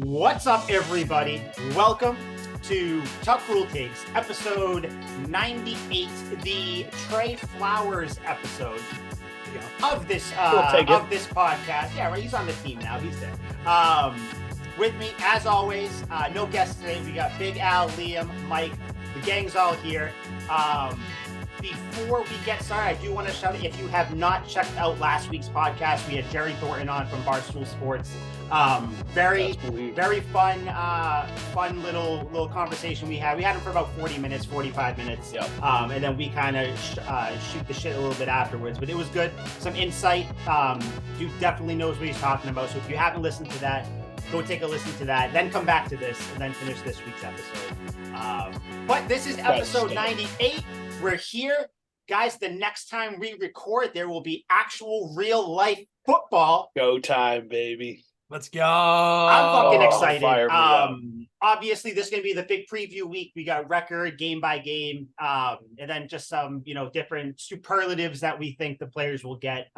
What's up, everybody? Welcome to Tough Rule Takes, episode 98, the Trey Flowers episode of this podcast. Yeah, right. He's on the team now. He's there. With me, as always, no guests today. We got Big Al, Liam, Mike. The gang's all here. Before we get started, I do want to shout out, if you have not checked out last week's podcast, we had Jerry Thornton on from Barstool Sports. Very fun little conversation we had. We had him for about 40 minutes, 45 minutes. Yep. And then we kind of shoot the shit a little bit afterwards, but it was good. Some insight. Dude definitely knows what he's talking about. So if you haven't listened to that, go take a listen to that, then come back to this and then finish this week's episode. But this is episode 98. We're here. Guys, the next time we record, there will be actual real life football. Go time, baby. Let's go. I'm fucking excited. Obviously, this is going to be the big preview week. We got record game by game, and then just some, different superlatives that we think the players will get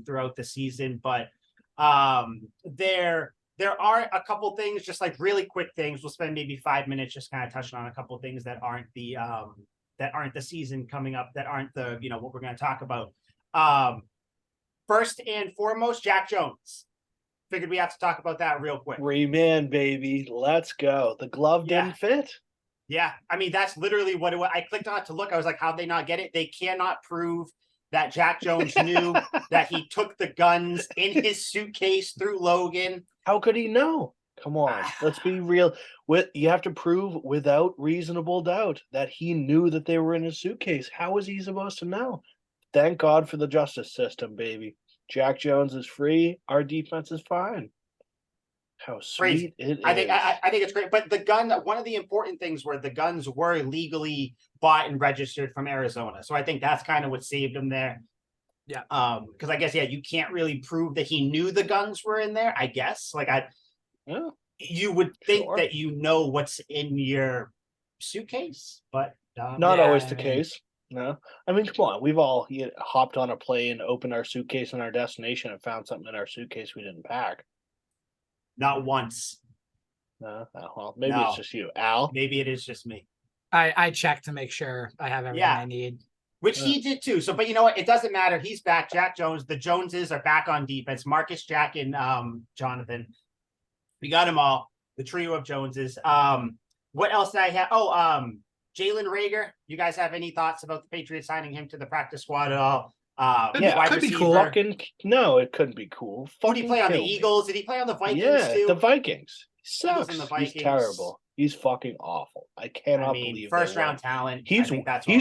throughout the season. But there are a couple things, just like really quick things. We'll spend maybe 5 minutes just kind of touching on a couple things that aren't the season coming up, that aren't the, what we're going to talk about. First and foremost, Jack Jones. Figured we have to talk about that real quick. Reman, baby. Let's go. The glove didn't fit. Yeah. I mean, that's literally what it was. I clicked on it to look. I was like, how'd they not get it? They cannot prove that Jack Jones knew that he took the guns in his suitcase through Logan. How could he know? Come on, let's be real. You have to prove without reasonable doubt that he knew that they were in his suitcase. How was he supposed to know? Thank God for the justice system, baby. Jack Jones is free. Our defense is fine. How sweet it is. I think it's great. But the gun, one of the important things were the guns were legally bought and registered from Arizona. So I think that's kind of what saved him there. Yeah. Because I guess, you can't really prove that he knew the guns were in there, I guess. Yeah, you would think that what's in your suitcase, but not always the case. No, I mean, come on. We've all hopped on a plane, opened our suitcase in our destination, and found something in our suitcase we didn't pack. Not once. No, well, maybe it's just you, Al. Maybe it is just me. I checked to make sure I have everything I need. Which he did too. So, but you know what? It doesn't matter. He's back. Jack Jones. The Joneses are back on defense. Marcus, Jack, and Jonathan. We got them all. The trio of Joneses. What else did I have? Jalen Reagor. You guys have any thoughts about the Patriots signing him to the practice squad at all? Could be cool. No, it couldn't be cool. Did he play on the Eagles? Did he play on the Vikings too? The Vikings. He sucks. Vikings. He's terrible. He's fucking awful. I cannot believe first round talent. He's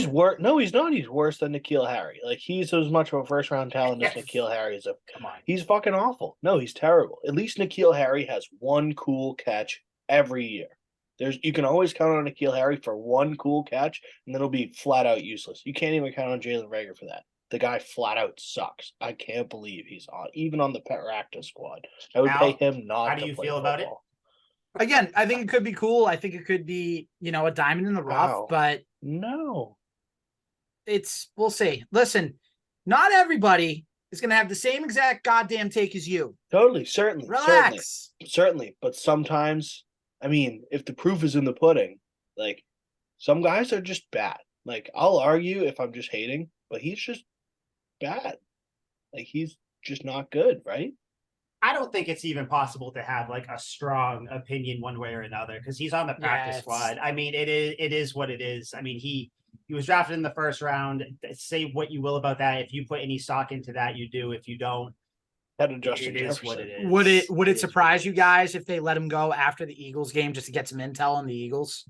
worse. No, he's not. He's worse than N'Keal Harry. Like, he's as much of a first round talent as N'Keal Harry is. Come on. He's fucking awful. No, he's terrible. At least N'Keal Harry has one cool catch every year. You can always count on N'Keal Harry for one cool catch, and then it'll be flat out useless. You can't even count on Jalen Reagor for that. The guy flat out sucks. I can't believe he's even on the practice squad. I would pay him not. How do you feel about it? Again, I think it could be cool. I think it could be, a diamond in the rough, but no, we'll see. Listen, not everybody is going to have the same exact goddamn take as you. Totally. Certainly. Relax. Certainly. But sometimes, I mean, if the proof is in the pudding, like, some guys are just bad. Like, I'll argue if I'm just hating, but he's just bad. Like, he's just not good, right? I don't think it's even possible to have like a strong opinion one way or another because he's on the practice squad. I mean, it is what it is. I mean, he was drafted in the first round. Say what you will about that. If you put any stock into that, you do. If you don't, it is what it is. Would it surprise you guys if they let him go after the Eagles game just to get some intel on the Eagles?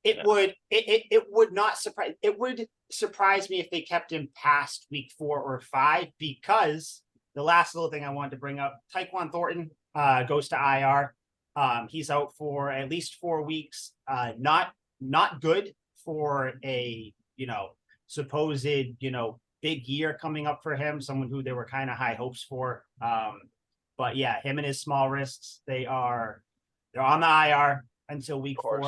It would not surprise. It would surprise me if they kept him past week 4 or 5 because. The last little thing I wanted to bring up, Tyquan Thornton goes to IR. He's out for at least 4 weeks. Not good for a, supposed, big year coming up for him, someone who there were kind of high hopes for. But yeah, him and his small wrists, they're on the IR until week 4.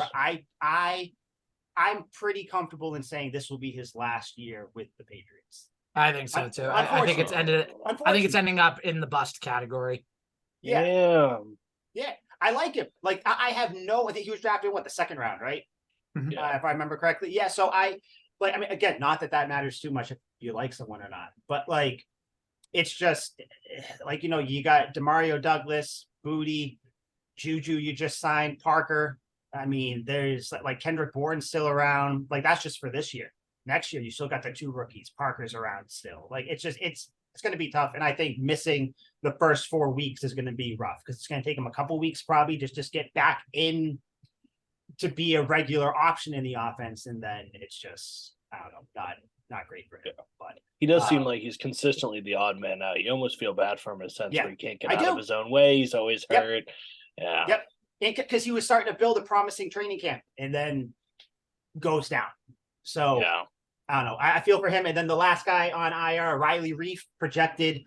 I'm pretty comfortable in saying this will be his last year with the Patriots. I think so too. I think it's ending up in the bust category. Yeah. Yeah. Yeah. I like him. Like I have I think he was drafted the second round, right? Mhm. Yeah. If I remember correctly. Yeah. So I mean, again, not that matters too much if you like someone or not, but like, it's just like, you got Demario Douglas, Booty, Juju, you just signed Parker. I mean, there's like Kendrick Bourne's still around. Like, that's just for this year. Next year, you still got the 2 rookies. Parker's around still. Like, it's going to be tough. And I think missing the first 4 weeks is going to be rough because it's going to take him a couple weeks probably just get back in to be a regular option in the offense. And then it's just, I don't know, not great for him. But He does seem like he's consistently the odd man out. You almost feel bad for him in a sense Yeah, where he can't get I out do. of his own way. He's always Yep. hurt. Yeah. Yep. Because he was starting to build a promising training camp and then goes down. So Yeah. I don't know. I feel for him. And then the last guy on IR, Riley Reiff, projected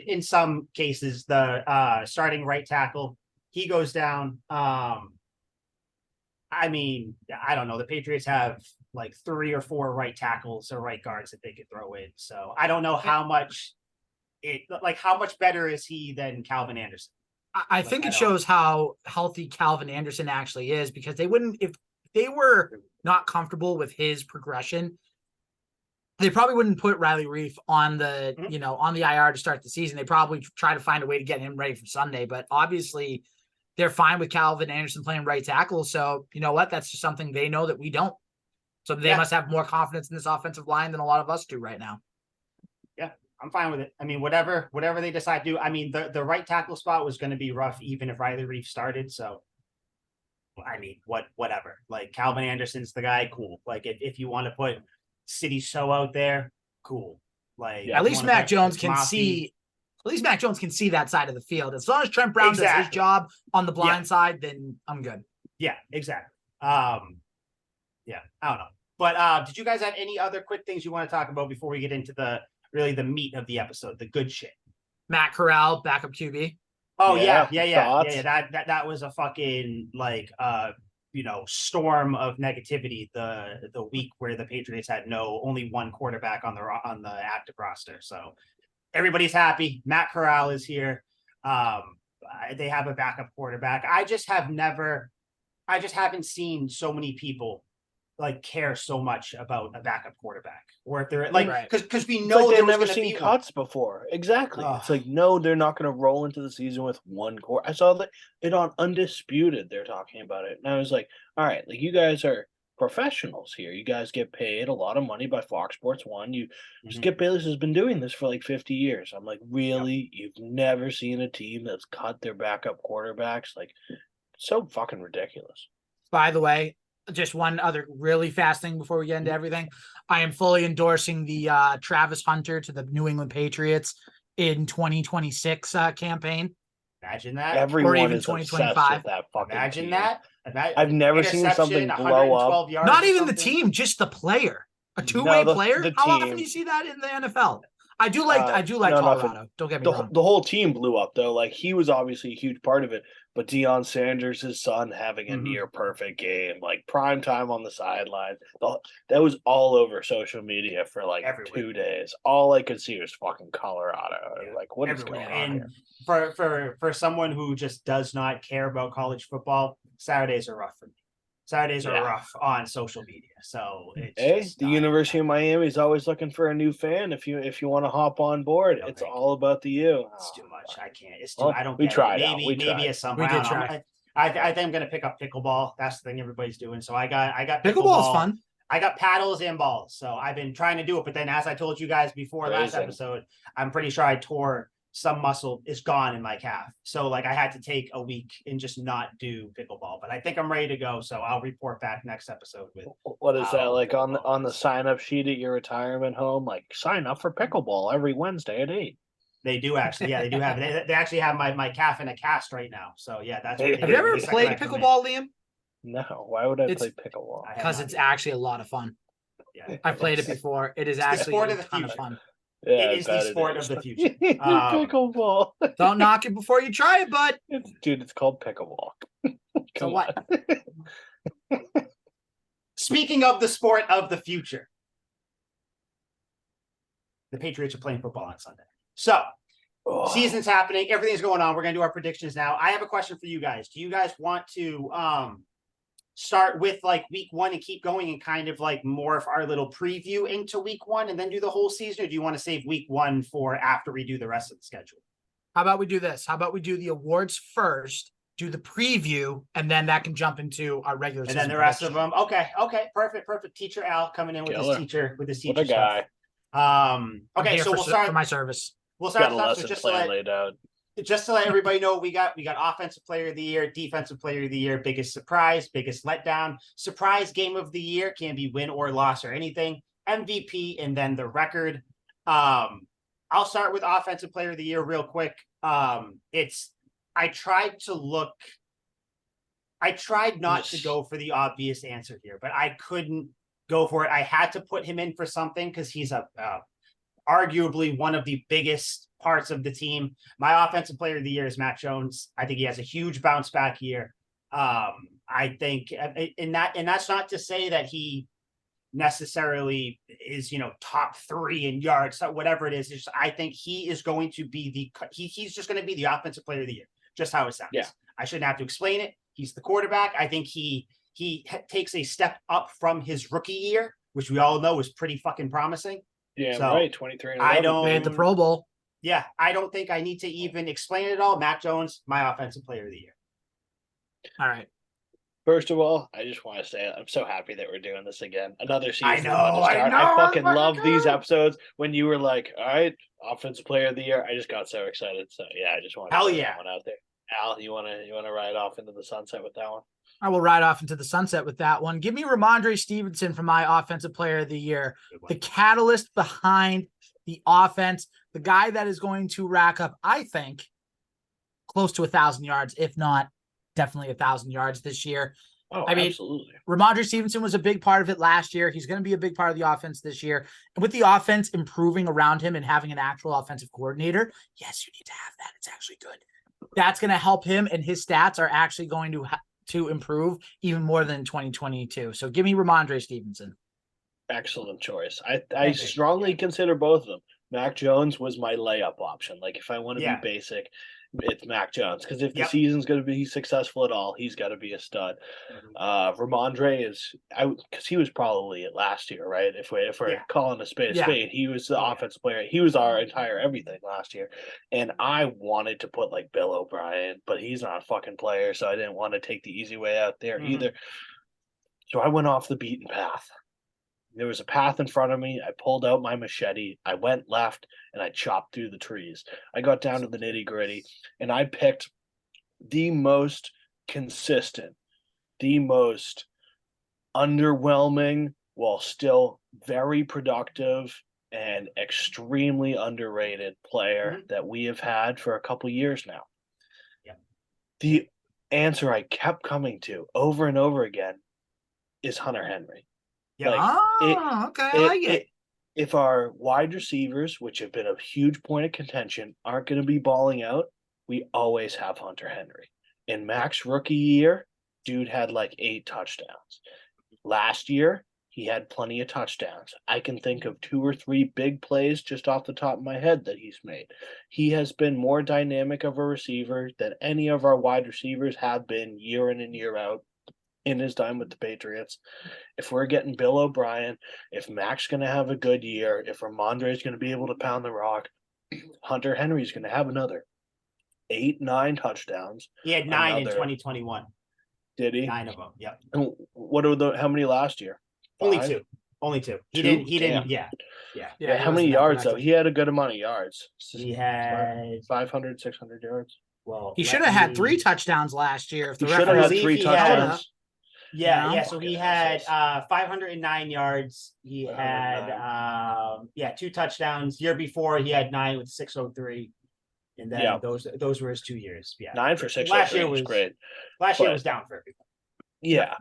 in some cases, the starting right tackle. He goes down. I mean, I don't know. The Patriots have like 3 or 4 right tackles or right guards that they could throw in. So I don't know how much how much better is he than Calvin Anderson? I think it shows how healthy Calvin Anderson actually is, because they wouldn't, if they were not comfortable with his progression, they probably wouldn't put Riley Reiff on the, on the IR to start the season. They probably try to find a way to get him ready for Sunday, but obviously they're fine with Calvin Anderson playing right tackle. So you know what? That's just something they know that we don't. So they must have more confidence in this offensive line than a lot of us do right now. Yeah, I'm fine with it. I mean, whatever they decide to do. I mean, the right tackle spot was going to be rough, even if Riley Reiff started. So, I mean, whatever. Like, Calvin Anderson's the guy. Cool. Like, if you want to put City So out there, cool. Like, at least Mac Jones can see. At least Mac Jones can see that side of the field. As long as Trent Brown does his job on the blind side, then I'm good. Yeah, exactly. Yeah, I don't know. But did you guys have any other quick things you want to talk about before we get into the meat of the episode, the good shit? Matt Corral, backup QB. Oh yeah. That was a fucking storm of negativity the week where the Patriots had only one quarterback on the active roster. So everybody's happy. Matt Corral is here. They have a backup quarterback. I just haven't seen so many people care so much about a backup quarterback, or if they're because we know they've never seen cuts before. Exactly. It's like, no, they're not going to roll into the season with one core. I saw that it on Undisputed. They're talking about it, and I was like, all right, like, you guys are professionals here. You guys get paid a lot of money by Fox Sports 1. Skip Bayless has been doing this for like 50 years. I'm like, really? You've never seen a team that's cut their backup quarterbacks? Like, so fucking ridiculous. By the way, just one other really fast thing before we get into everything. I am fully endorsing the Travis Hunter to the New England Patriots in 2026 campaign. Imagine that. Everyone or even is 2025. With that fucking Imagine team. that. I've never seen something blow up. Not even the team, just the player. A two-way player. How often do you see that in the NFL? I do like Colorado. Don't get me wrong. The whole team blew up though. Like, he was obviously a huge part of it, but Deion Sanders, his son, having a near perfect game, like prime time on the sideline. That was all over social media for like 2 days. All I could see was fucking Colorado. Like, what is going on here? For someone who just does not care about college football, Saturdays are rough for me. Saturdays are rough on social media. So it's the University of Miami is always looking for a new fan. If you want to hop on board, it's all about the U. It's too much. I can't. It's too. I don't. We tried. Maybe at some point. We did try. I think I'm gonna pick up pickleball. That's the thing everybody's doing. So I got pickleball's fun. I got paddles and balls. So I've been trying to do it, but then as I told you guys before last episode, I'm pretty sure I tore some muscle is gone in my calf. So like, I had to take a week and just not do pickleball, but I think I'm ready to go. So I'll report back next episode with what is that like on the sign up sheet at your retirement home? Like, sign up for pickleball every Wednesday at 8. They do actually. Yeah, they do have it. They actually have my calf in a cast right now. So yeah, that's what have you ever played pickleball, Liam? No. Why would I play pickleball? Because it's actually a lot of fun. Yeah, I've played it before. It is actually a ton of fun. Yeah, it is the sport of the future. Pickleball. Don't knock it before you try it, bud. Dude, it's called pickleball. So what? Speaking of the sport of the future, the Patriots are playing football on Sunday. So Season's happening. Everything's going on. We're going to do our predictions now. I have a question for you guys. Do you guys want to start with like week 1 and keep going and kind of like more of our little preview into week 1 and then do the whole season? Or do you want to save week 1 for after we do the rest of the schedule? How about we do this? How about we do the awards first, do the preview, and then that can jump into our regular And season then the rest of prediction. them. Okay. Perfect. Teacher Al coming in with Killer. his teacher What a stuff. guy. I'm Okay, here so for my service. We'll start Got a stuff. So lesson plan laid out. just to let everybody know, we got offensive player of the year, defensive player of the year, biggest surprise, biggest letdown, surprise game of the year, can be win or loss or anything, MVP, and then the record. I'll start with offensive player of the year real quick. I tried not to go for the obvious answer here, but I couldn't go for it. I had to put him in for something because he's arguably one of the biggest parts of the team. My offensive player of the year is Mac Jones. I think he has a huge bounce back year. I think, and that's not to say that he necessarily is, top 3 in yards, whatever it is. Just, I think he is going to be he's just going to be the offensive player of the year, just how it sounds. Yeah. I shouldn't have to explain it. He's the quarterback. I think he takes a step up from his rookie year, which we all know is pretty fucking promising. Yeah, So, right. 23 and 11. I don't Made the Pro Bowl. Yeah, I don't think I need to even explain it all. Mac Jones, my offensive player of the year. All right. First of all, I just want to say I'm so happy that we're doing this again. Another season. I know. I fucking love these episodes. When you were like, all right, offensive player of the year, I just got so excited. So yeah, I just want to throw that one out there. Al, you wanna ride off into the sunset with that one? I will ride off into the sunset with that one. Give me Ramondre Stevenson for my offensive player of the year. The catalyst behind the offense, the guy that is going to rack up, I think, close to 1,000 yards, if not definitely 1,000 yards this year. Oh, I mean, absolutely. Ramondre Stevenson was a big part of it last year. He's going to be a big part of the offense this year. And with the offense improving around him and having an actual offensive coordinator, yes, you need to have that. It's actually good. That's going to help him, and his stats are actually going to improve even more than 2022. So give me Ramondre Stevenson. Excellent choice. I strongly consider both of them. Mac Jones was my layup option. Like if I want to be basic, it's Mac Jones, because if the season's going to be successful at all, he's got to be a stud. Ramondre is because he was probably it last year, right? If we're calling a spade, he was the offensive player. He was our entire everything last year, and I wanted to put like Bill O'Brien, but he's not a fucking player, so I didn't want to take the easy way out there either. So I went off the beaten path. There was a path in front of me. I pulled out my machete. I went left and I chopped through the trees. I got down to the nitty gritty and I picked the most consistent, the most underwhelming, while still very productive and extremely underrated player that we have had for a couple years now. Yeah. The answer I kept coming to over and over again is Hunter Henry. Yeah. Okay. I like it. If our wide receivers, which have been a huge point of contention, aren't going to be balling out, we always have Hunter Henry. In Mac's rookie year, dude had like 8 touchdowns. Last year, he had plenty of touchdowns. I can think of 2 or 3 big plays just off the top of my head that he's made. He has been more dynamic of a receiver than any of our wide receivers have been year in and year out in his time with the Patriots. If we're getting Bill O'Brien, if Mac's going to have a good year, if Ramondre is going to be able to pound the rock, Hunter Henry's going to have another 8-9 touchdowns. He had 9 in 2021. Did he? 9 of them. Yep. And what are how many last year? 5? Only two. He didn't. Yeah. How many yards though? He had a good amount of yards. He had 500, 600 yards. Well, he should have had 3 touchdowends last year. If the he should have had 3 touchdowns. So he had 509 yards. He had 2 touchdowns. Year before he had 9 with 603. And then those were his 2 years. Yeah. 9 for 603 last year was great. Last year was down for everyone. Yeah.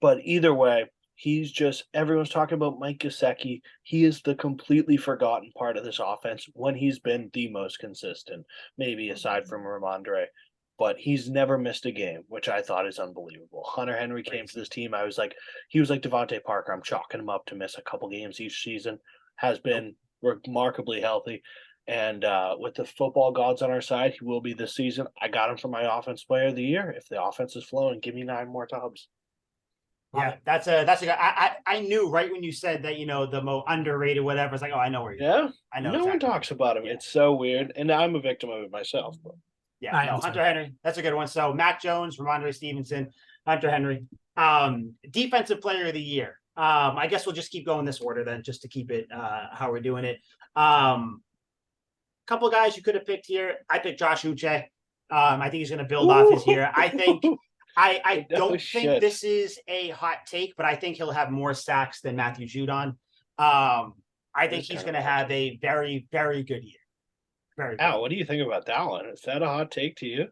But either way, he's just everyone's talking about Mike Gesicki. He is the completely forgotten part of this offense when he's been the most consistent, maybe aside from Ramondre. But he's never missed a game, which I thought is unbelievable. Hunter Henry came to this team. I was like, he was like Devontae Parker. I'm chalking him up to miss a couple games each season. Has been remarkably healthy. And with the football gods on our side, he will be this season. I got him for my offense player of the year. If the offense is flowing, give me 9 more tubs. Yeah, that's a good. I knew right when you said that, the most underrated whatever. It's like, oh, I know where you're. Yeah, I know no one exactly. talks about him. Yeah. It's so weird, and I'm a victim of it myself. But. Yeah, no, Hunter Henry, that's a good one. So Mac Jones, Ramondre Stevenson, Hunter Henry, defensive player of the year. I guess we'll just keep going this order then, just to keep it how we're doing it. Couple of guys you could have picked here. I picked Josh Uche. I think he's going to build off his year. I think I don't think this is a hot take, but I think he'll have more sacks than Matthew Judon. I think he's going to have a very, very good year. Very good. Al, what do you think about that one? Is that a hot take to you?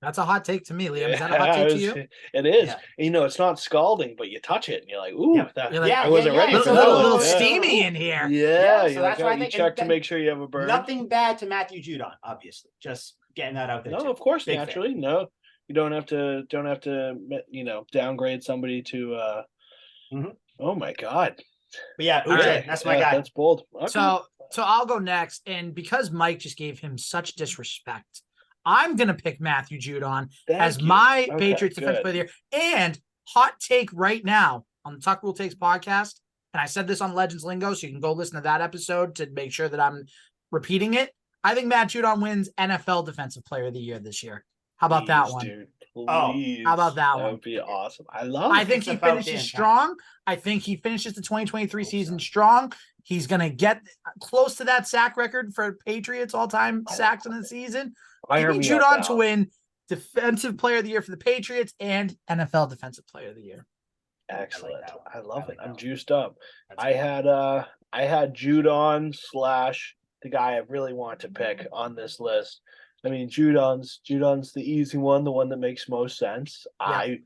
That's a hot take to me, Liam. Is that a hot take to you? It is. Yeah. It's not scalding, but you touch it and you're like, ooh, I wasn't ready for that. A little steamy in here. Yeah, so that's why I think check to make sure you have a burn. Nothing bad to Matthew Judon, obviously. Just getting that out there. No, of course, naturally. Fan. No, you don't have to, downgrade somebody to. Oh my God. But yeah, Uche, that's my guy. That's bold. Okay. So I'll go next, and because Mike just gave him such disrespect, I'm gonna pick Matthew Judon as my Patriots defensive player of the year. And hot take right now on the Tuck Rule Takes podcast, and I said this on Legends Lingo, so you can go listen to that episode to make sure that I'm repeating it. I think Matt Judon wins NFL Defensive Player of the Year this year. How about that one? Dude, how about that one? That would be awesome. I think he finishes strong. I think he finishes the 2023 season strong. He's going to get close to that sack record for Patriots all-time sacks in the season. Give me Judon to win Defensive Player of the Year for the Patriots and NFL Defensive Player of the Year. Excellent. I love it. I'm juiced up. I had Judon / the guy I really want to pick on this list. I mean, Judon's the easy one, the one that makes most sense. Yeah.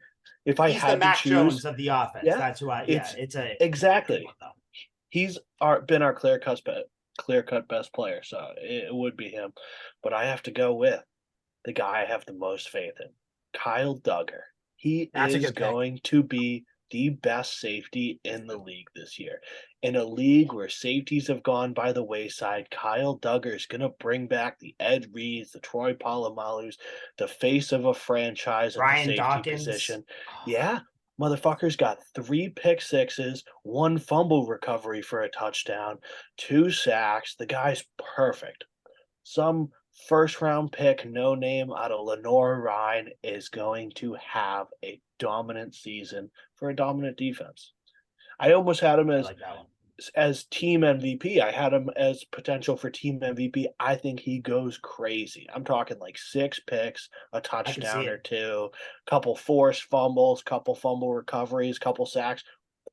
If I He's had the Mac to choose Jones of the offense. Yeah, that's who it's exactly. He's been our clear cut best player, so it would be him. But I have to go with the guy I have the most faith in, Kyle Duggar. He is going to be the best safety in the league this year. In a league where safeties have gone by the wayside, Kyle Duggar is going to bring back the Ed Reeds, the Troy Palomalus, the face of a franchise at the safety position. Yeah, motherfucker's got 3 pick sixes, 1 fumble recovery for a touchdown, 2 sacks. The guy's perfect. Some first-round pick, no name out of Lenore Ryan is going to have a dominant season for a dominant defense. I almost had him as team MVP. I had him as potential for team MVP. I think he goes crazy. I'm talking like 6 picks, a touchdown or 2, couple forced fumbles, couple fumble recoveries, couple sacks.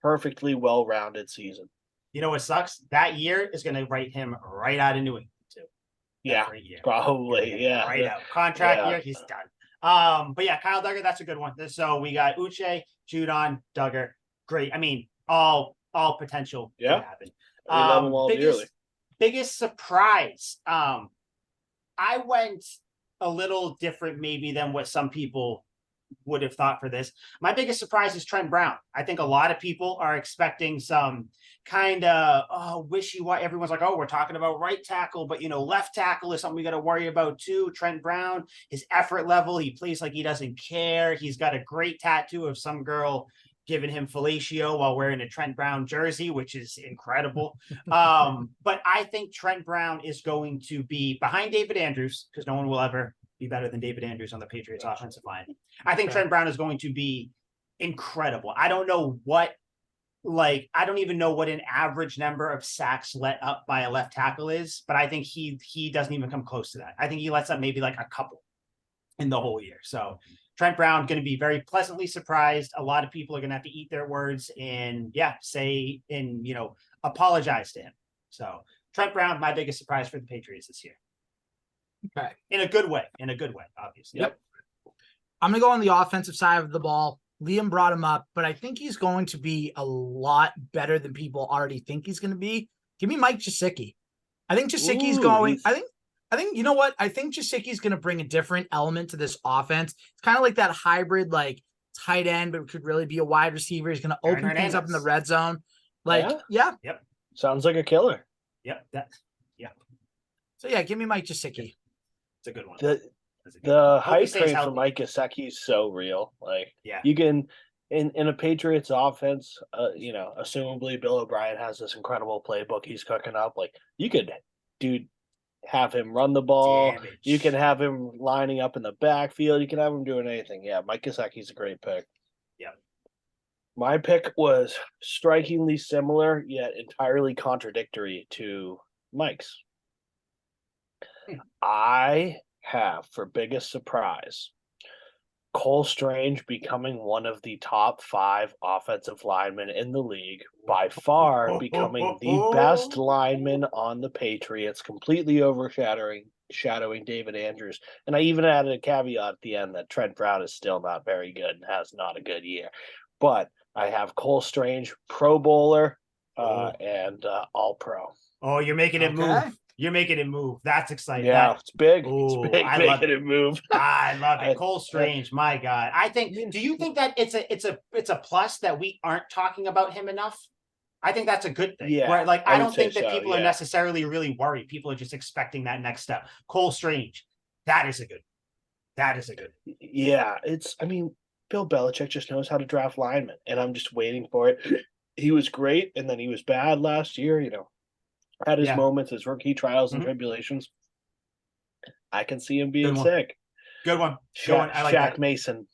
Perfectly well-rounded season. You know what sucks? That year is going to write him right out of New England too. Yeah, probably. Yeah, right out. Contract year, he's done. But yeah, Kyle Duggar, that's a good one. So we got Uche, Judon, Duggar. Great. I mean, all potential to happen. We love them all dearly. Biggest surprise. I went a little different maybe than what some people would have thought for this. My biggest surprise is Trent Brown. I think a lot of people are expecting some kind of wishy-washy. Everyone's like, oh, we're talking about right tackle, but left tackle is something we got to worry about too. Trent Brown, his effort level, he plays like he doesn't care. He's got a great tattoo of some girl giving him fellatio while wearing a Trent Brown jersey, which is incredible. But I think Trent Brown is going to be behind David Andrews, because no one will ever be better than David Andrews on the Patriots offensive line. I think Trent Brown is going to be incredible. I don't even know what an average number of sacks let up by a left tackle is, but I think he doesn't even come close to that. I think he lets up maybe like a couple in the whole year. So Trent Brown going to be very pleasantly surprised. A lot of people are going to have to eat their words and apologize to him. So Trent Brown, my biggest surprise for the Patriots this year. Okay. In a good way, obviously. Yep. I'm going to go on the offensive side of the ball. Liam brought him up, but I think he's going to be a lot better than people already think he's going to be. Give me Mike Gesicki. I think Gesicki's going. I think you know what? I think Gesicki's going to bring a different element to this offense. It's kind of like that hybrid, like tight end, but it could really be a wide receiver. He's going to open things up in the red zone. Yep. Sounds like a killer. Yep. So yeah, give me Mike Gesicki. It's a good one. The That's a good one. the Hope he hype stays train for healthy. Mike Gesicki is so real. Like Yeah. you can in a Patriots offense, assumably Bill O'Brien has this incredible playbook he's cooking up. Like you could have him run the ball. Damage. You can have him lining up in the backfield. You can have him doing anything. Yeah, Mike Gesicki's a great pick. Yeah. My pick was strikingly similar yet entirely contradictory to Mike's. I have, for biggest surprise, Cole Strange becoming one of the top 5 offensive linemen in the league, by far becoming the best lineman on the Patriots, completely shadowing David Andrews. And I even added a caveat at the end that Trent Brown is still not very good and has not a good year. But I have Cole Strange, Pro Bowler, and All-Pro. Oh, you're making it Okay. move. You're making it move. That's exciting. Yeah, it's big. Ooh, It's big I love making it move. I love it. I- Cole Strange, my God. I think. Do you think that it's a plus that we aren't talking about him enough? I think that's a good thing. Yeah, Right? Like I I would don't say think that so, people are yeah. necessarily really worried. People are just expecting that next step. Cole Strange, that is a good. That is a good. Yeah, Bill Belichick just knows how to draft linemen, and I'm just waiting for it. He was great, and then he was bad last year, had his Yeah. moments, his rookie trials and Mhm. tribulations. I can see him being Good one. sick. Good one. Good one. I like Shaq that. Mason.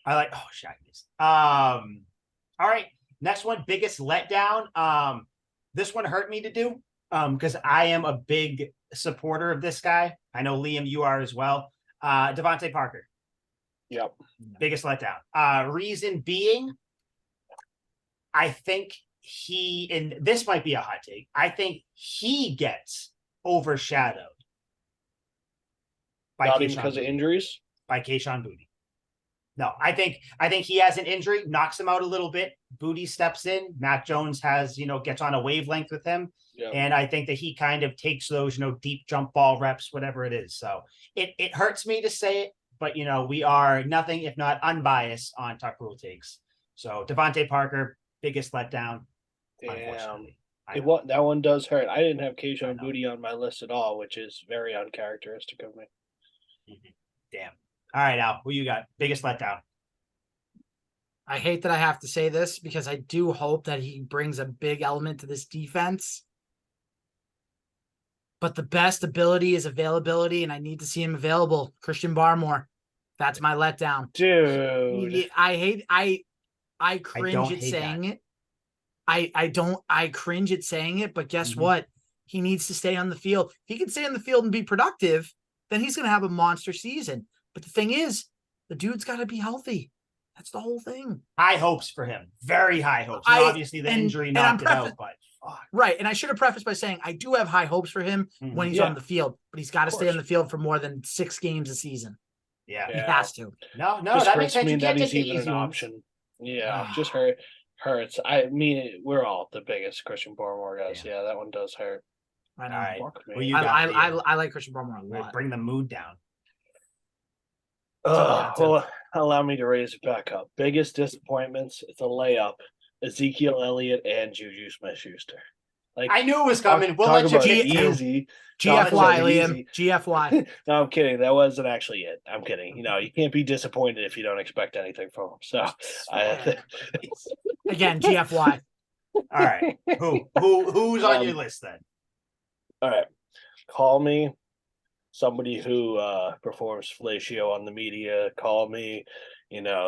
I like Shaq Mason. All right. Next one, biggest letdown. This one hurt me to do. Because I am a big supporter of this guy. I know Liam, you are as well. Devontae Parker. Yep. Biggest letdown. Reason being, I think and this might be a hot take, I think he gets overshadowed by Not even Kayshon because of Boutte. injuries. By Kayshon Boutte. No, I think he has an injury, knocks him out a little bit. Boutte steps in. Mac Jones gets on a wavelength with him. Yeah. And I think that he kind of takes those, deep jump ball reps, whatever it is. So it hurts me to say it, but we are nothing if not unbiased on Tuck Rule takes. So Devontae Parker, biggest letdown. Damn. Unfortunately. That one does hurt. I didn't have Kayshon I know. Boutte on my list at all, which is very uncharacteristic of me. Damn. All right, Al, who you got? Biggest letdown. I hate that I have to say this because I do hope that he brings a big element to this defense. But the best ability is availability, and I need to see him available. Christian Barmore. That's my letdown. Dude. I cringe don't at hate saying that. it. I cringe at saying it, but guess what? He needs to stay on the field. If he can stay on the field and be productive, then he's going to have a monster season. But the thing is, the dude's got to be healthy. That's the whole thing. High hopes for him. Very high hopes. Now, obviously, the injury knocked it out, but fuck. Right. And I should have prefaced by saying I do have high hopes for him when he's on the field, but he's got to stay on the field for more than 6 games a season. Yeah. He has to. No, Just that makes hurts sense. me You that can't he's take the even easy an ones. option. Yeah, just hurts. I mean, we're all the biggest Christian Barmore guys. Yeah, that one does hurt. I know. All right. Fuck me. Well, you got I like Christian Barmore a lot. bring the mood down. Well, allow me to raise it back up. Biggest disappointments, it's a layup. Ezekiel Elliott and Juju Smith-Schuster. Like I knew it was coming. We'll talk let you about beat it. easy. GFY, Talk about Liam. easy. GFY. No, I'm kidding. That wasn't actually it. I'm kidding. You can't be disappointed if you don't expect anything from him. So, Again, GFY. All right. Who's on your list then? All right. Call me somebody who performs fellatio on the media. Call me,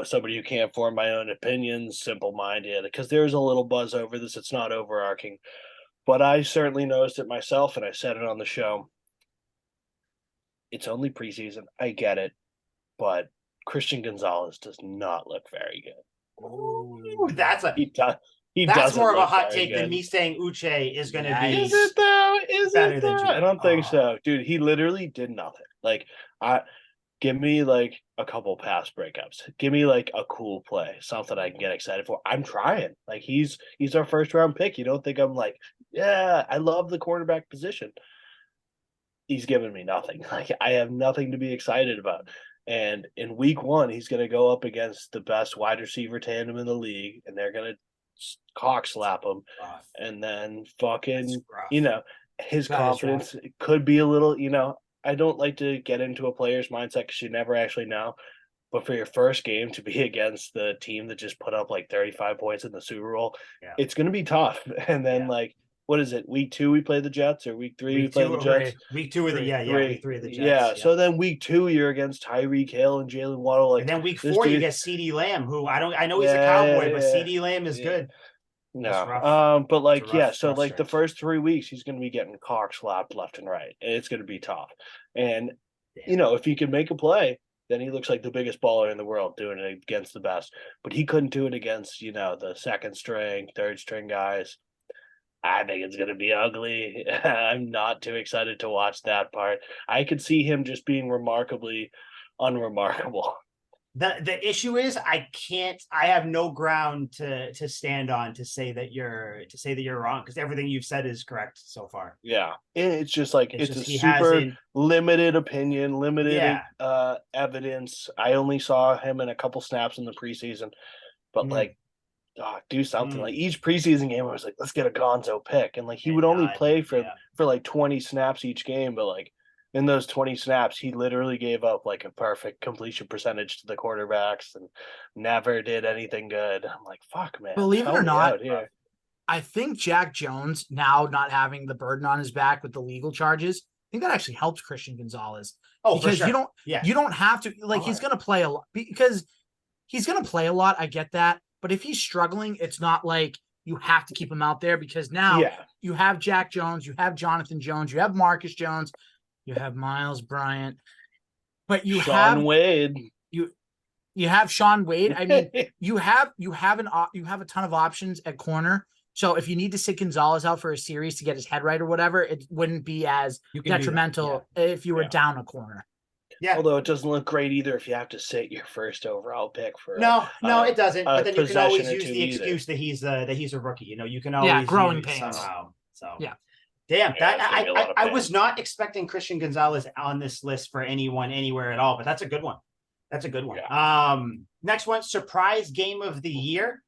somebody who can't form my own opinions, simple-minded, because there's a little buzz over this. It's not overarching. But I certainly noticed it myself, and I said it on the show. It's only preseason. I get it. But Christian Gonzalez does not look very good. Ooh, that's more more of a hot take than me saying Uche is going to be. Is it though? better than Juju. I don't think so, dude. He literally did nothing. Like, give me like a couple pass breakups. Give me like a cool play, something I can get excited for. I'm trying. Like he's our first round pick. You don't think I'm like, yeah, I love the quarterback position. He's giving me nothing. Like I have nothing to be excited about. And in week 1, he's going to go up against the best wide receiver tandem in the league, and they're going to cock slap him. And then fucking, his That is confidence could be a little, I don't like to get into a player's mindset because you never actually know. But for your first game to be against the team that just put up like 35 points in the Super Bowl, Yeah. it's going to be tough. And then, what is it? Week 2, we play the Jets, or week 3, we play the Jets? Week 2 of the, week 3 of the Jets. Yeah. So then week 2, you're against Tyreek Hill and Jalen Waddle. Like, and then week this 4, you dude- get CeeDee Lamb, who I know he's a Cowboy, but CeeDee Lamb is good. That's rough. No. But It's a rough so like the stretch. first 3 weeks, he's going to be getting cock slapped left and right. And it's going to be tough. And, if he can make a play, then he looks like the biggest baller in the world doing it against the best. But he couldn't do it against, the second string, third string guys. I think it's going to be ugly. I'm not too excited to watch that part. I could see him just being remarkably unremarkable. The issue is I have no ground to stand on to say that you're wrong, because everything you've said is correct so far. Yeah. It's just like it's just a he super hasn't- limited opinion, limited evidence. I only saw him in a couple snaps in the preseason, but do something. Like each preseason game, I was like, let's get a Gonzo pick, and like he would only play for like 20 snaps each game, but like in those 20 snaps, he literally gave up like a perfect completion percentage to the quarterbacks and never did anything good. I'm like, fuck, man. Believe it help or me not, out here. I think Jack Jones now not having the burden on his back with the legal charges, I think that actually helps Christian Gonzalez. Oh, because for sure. you don't have to he's going to play a lot, because he's going to play a lot. I get that. But if he's struggling, it's not like you have to keep him out there, because now you have Jack Jones, you have Jonathan Jones, you have Marcus Jones, you have Miles Bryant, but you have Wade. You have Sean Wade. I mean, you have a ton of options at corner. So if you need to sit Gonzalez out for a series to get his head right or whatever, it wouldn't be as detrimental if you were down a corner. Yeah. Although it doesn't look great either if you have to sit your first overall pick for no, it doesn't. But then you can always use the either. excuse that he's a rookie. You can always growing use pains somehow. So damn, that I was not expecting Christian Gonzalez on this list for anyone anywhere at all, but that's a good one. Yeah. Next one, surprise game of the year.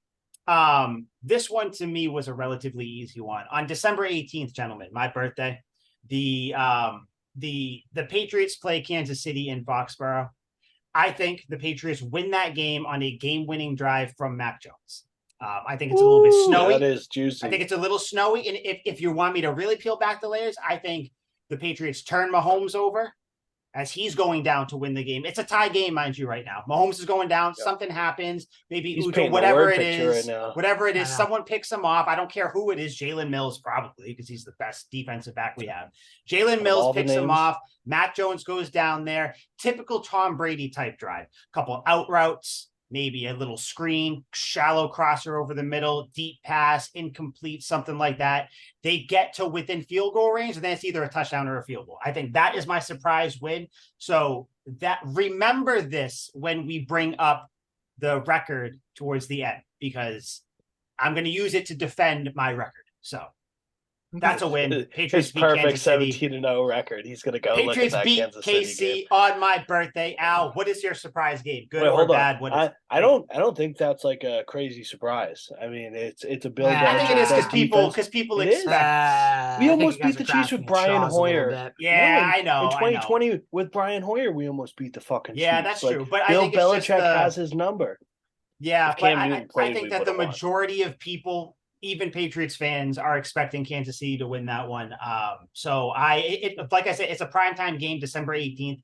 This one to me was a relatively easy one. On December 18th, gentlemen, my birthday, the Patriots play Kansas City in Foxborough. I think the Patriots win that game on a game-winning drive from Mac Jones. I think it's a little bit snowy. That is juicy. I think it's a little snowy. And if you want me to really peel back the layers, I think the Patriots turn Mahomes over as he's going down to win the game. It's a tie game, mind you, right now. Mahomes is going down. Yep. Something happens. Maybe Ujo, whatever it is, someone picks him off. I don't care who it is. Jalen Mills, probably, because he's the best defensive back we have. Jalen Mills picks him off. Matt Jones goes down there. Typical Tom Brady type drive. Couple out routes, maybe a little screen, shallow crosser over the middle, deep pass, incomplete, something like that. They get to within field goal range, and then it's either a touchdown or a field goal. I think that is my surprise win. So remember this when we bring up the record towards the end, because I'm going to use it to defend my record. So that's a win. Patriots beat perfect Kansas City. 17-0 record. He's going to go Patriots look at that beat Kansas KC City game. on my birthday. Al, what is your surprise game? Good or bad? What is I don't think that's like a crazy surprise. I mean, it's a Bill Belichick. I think it is because people expect. We almost beat the Chiefs with Brian Hoyer. Yeah, I know. In 2020 with Brian Hoyer, we almost beat the fucking Chiefs. Yeah, that's true. But Bill I think Belichick has his number. Yeah, but I think that the majority of people, even Patriots fans, are expecting Kansas City to win that one. So like I said, it's a primetime game, December 18th.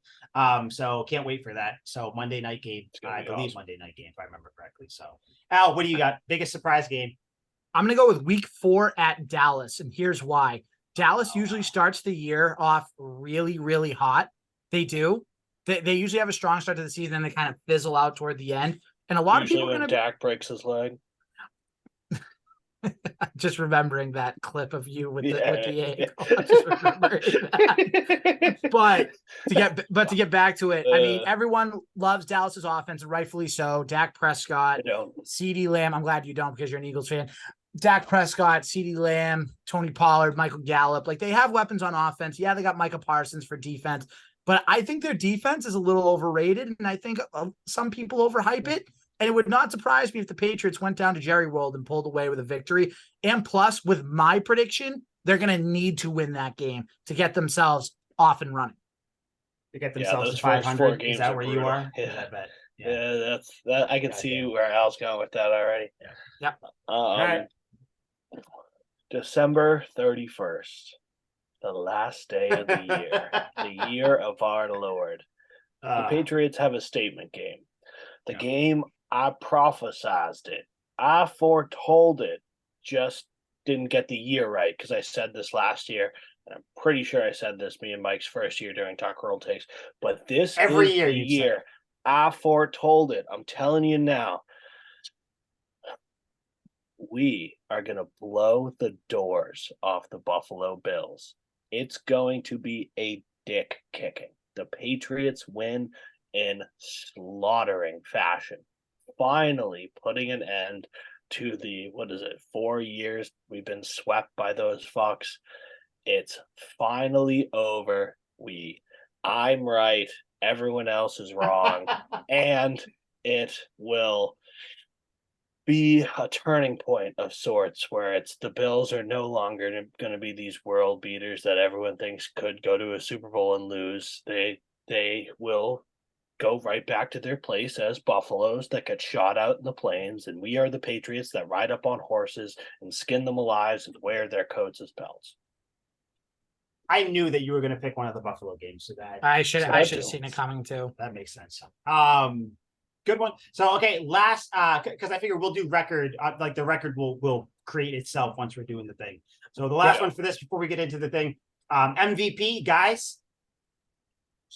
So can't wait for that. So Monday night game, I believe awesome. Monday night game, if I remember correctly. So Al, what do you got? Biggest surprise game? I'm going to go with week 4 at Dallas. And here's why. Dallas usually starts the year off really, really hot. They do. They usually have a strong start to the season, and they kind of fizzle out toward the end. And a lot of people are going to Dak breaks his leg. Just remembering that clip of you with the ankle. Just remembering that. But to get back to it, I mean, everyone loves Dallas's offense, and rightfully so. Dak Prescott, CeeDee Lamb. I'm glad you don't, because you're an Eagles fan. Dak Prescott, CeeDee Lamb, Tony Pollard, Michael Gallup. Like, they have weapons on offense. Yeah, they got Micah Parsons for defense, but I think their defense is a little overrated, and I think some people overhype it. And it would not surprise me if the Patriots went down to Jerry World and pulled away with a victory. And plus, with my prediction, they're going to need to win that game to get themselves off and running. To get themselves those to first 4 500. games Is that are where you brutal. are? Yeah. I bet. Yeah, that's that. I can see where Al's going with that already. Yep. right. December 31st, the last day of the year, the year of our Lord. The Patriots have a statement game. The game, I prophesized it. I foretold it. Just didn't get the year right because I said this last year. And I'm pretty sure I said this me and Mike's first year during Talk World Takes. But this Every is year the you've said year. it. I foretold it. I'm telling you now. We are going to blow the doors off the Buffalo Bills. It's going to be a dick kicking. The Patriots win in slaughtering fashion, finally putting an end to the 4 years we've been swept by those fucks. It's finally over. I'm right, everyone else is wrong, and it will be a turning point of sorts where it's the Bills are no longer going to be these world beaters that everyone thinks could go to a Super Bowl and lose. They will go right back to their place as buffaloes that get shot out in the plains, and we are the Patriots that ride up on horses and skin them alive and wear their coats as belts. I knew that you were going to pick one of the Buffalo games, so that I should have seen it coming too. That makes sense. Good one. So okay, last because I figure we'll do record. Like the record will create itself once we're doing the thing. So the last one for this before we get into the thing, MVP guys.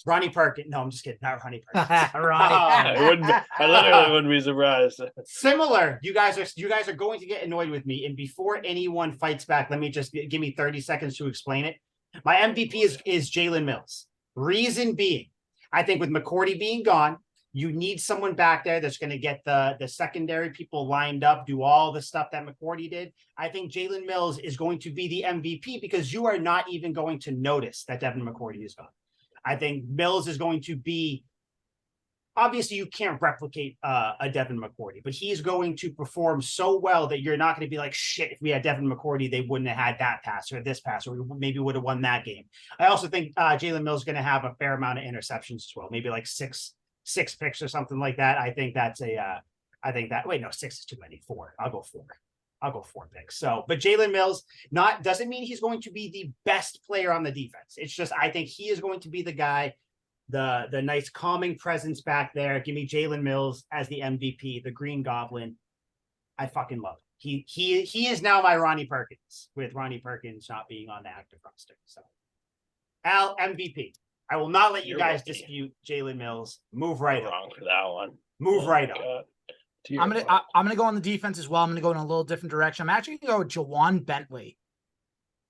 Ronnie Perkins. No, I'm just kidding. Not Ronnie Perkins. Ronnie. I literally wouldn't be surprised. Similar. You guys are going to get annoyed with me. And before anyone fights back, let me just give me 30 seconds to explain it. My MVP is Jalen Mills. Reason being, I think with McCourty being gone, you need someone back there that's going to get the secondary people lined up, do all the stuff that McCourty did. I think Jalen Mills is going to be the MVP because you are not even going to notice that Devin McCourty is gone. I think Mills is going to be, obviously you can't replicate a Devin McCourty, but he's going to perform so well that you're not going to be like, shit, if we had Devin McCourty, they wouldn't have had that pass or this pass, or we maybe would have won that game. I also think Jalen Mills is going to have a fair amount of interceptions as well, maybe like six picks or something like that. I think that's wait, no, 6 is too many. 4. I'll go 4 picks. So, but Jalen Mills doesn't mean he's going to be the best player on the defense. It's just, I think he is going to be the guy, the nice calming presence back there. Give me Jalen Mills as the MVP, the Green Goblin. I fucking love it. He is now my Ronnie Perkins, with Ronnie Perkins not being on the active roster. So, Al, MVP. I will not let you guys dispute Jalen Mills. Move right on. Wrong for that one. Move right on. I'm gonna go on the defense as well. I'm gonna go in a little different direction. I'm actually gonna go with Jawan Bentley.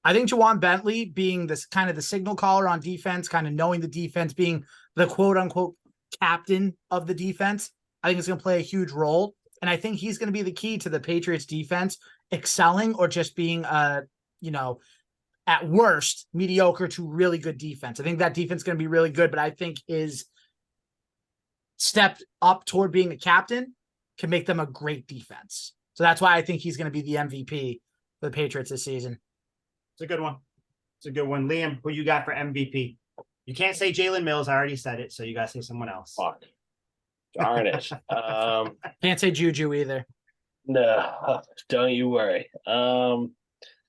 I think Jawan Bentley being this kind of the signal caller on defense, kind of knowing the defense, being the quote unquote captain of the defense, I think it's gonna play a huge role. And I think he's gonna be the key to the Patriots defense excelling or just being at worst mediocre to really good defense. I think that defense is gonna be really good, but I think his step up toward being the captain can make them a great defense. So that's why I think he's going to be the MVP for the Patriots this season. It's a good one. It's a good one. Liam, who you got for MVP? You can't say Jalen Mills. I already said it, so you got to say someone else. Fuck. Darn it. Can't say Juju either. No, don't you worry.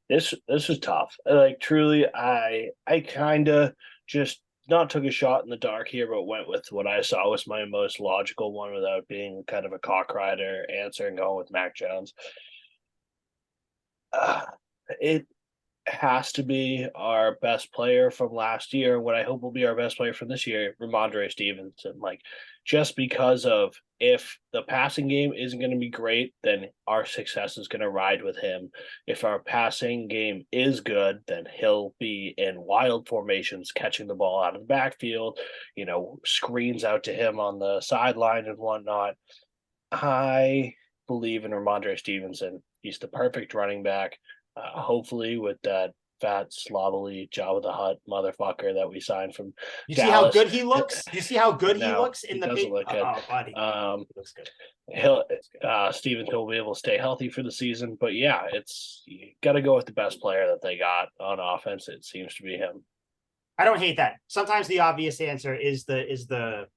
This was tough. Like, truly, I kind of just not took a shot in the dark here, but went with what I saw was my most logical one without being kind of a cockrider answer and going with Mac Jones. It has to be our best player from last year. What I hope will be our best player from this year, Ramondre Stevenson. Like, just because of if the passing game isn't going to be great, then our success is going to ride with him. If our passing game is good, then he'll be in wild formations, catching the ball out of the backfield, screens out to him on the sideline and whatnot. I believe in Ramondre Stevenson. He's the perfect running back. Hopefully with that fat, slobbily Jabba the Hutt motherfucker that we signed from You Dallas. see how good he looks? You see how good he No, looks in he the doesn't look good. Oh, buddy. He looks good. Stevenson will be able to stay healthy for the season, but yeah, you got to go with the best player that they got on offense. It seems to be him. I don't hate that. Sometimes the obvious answer is the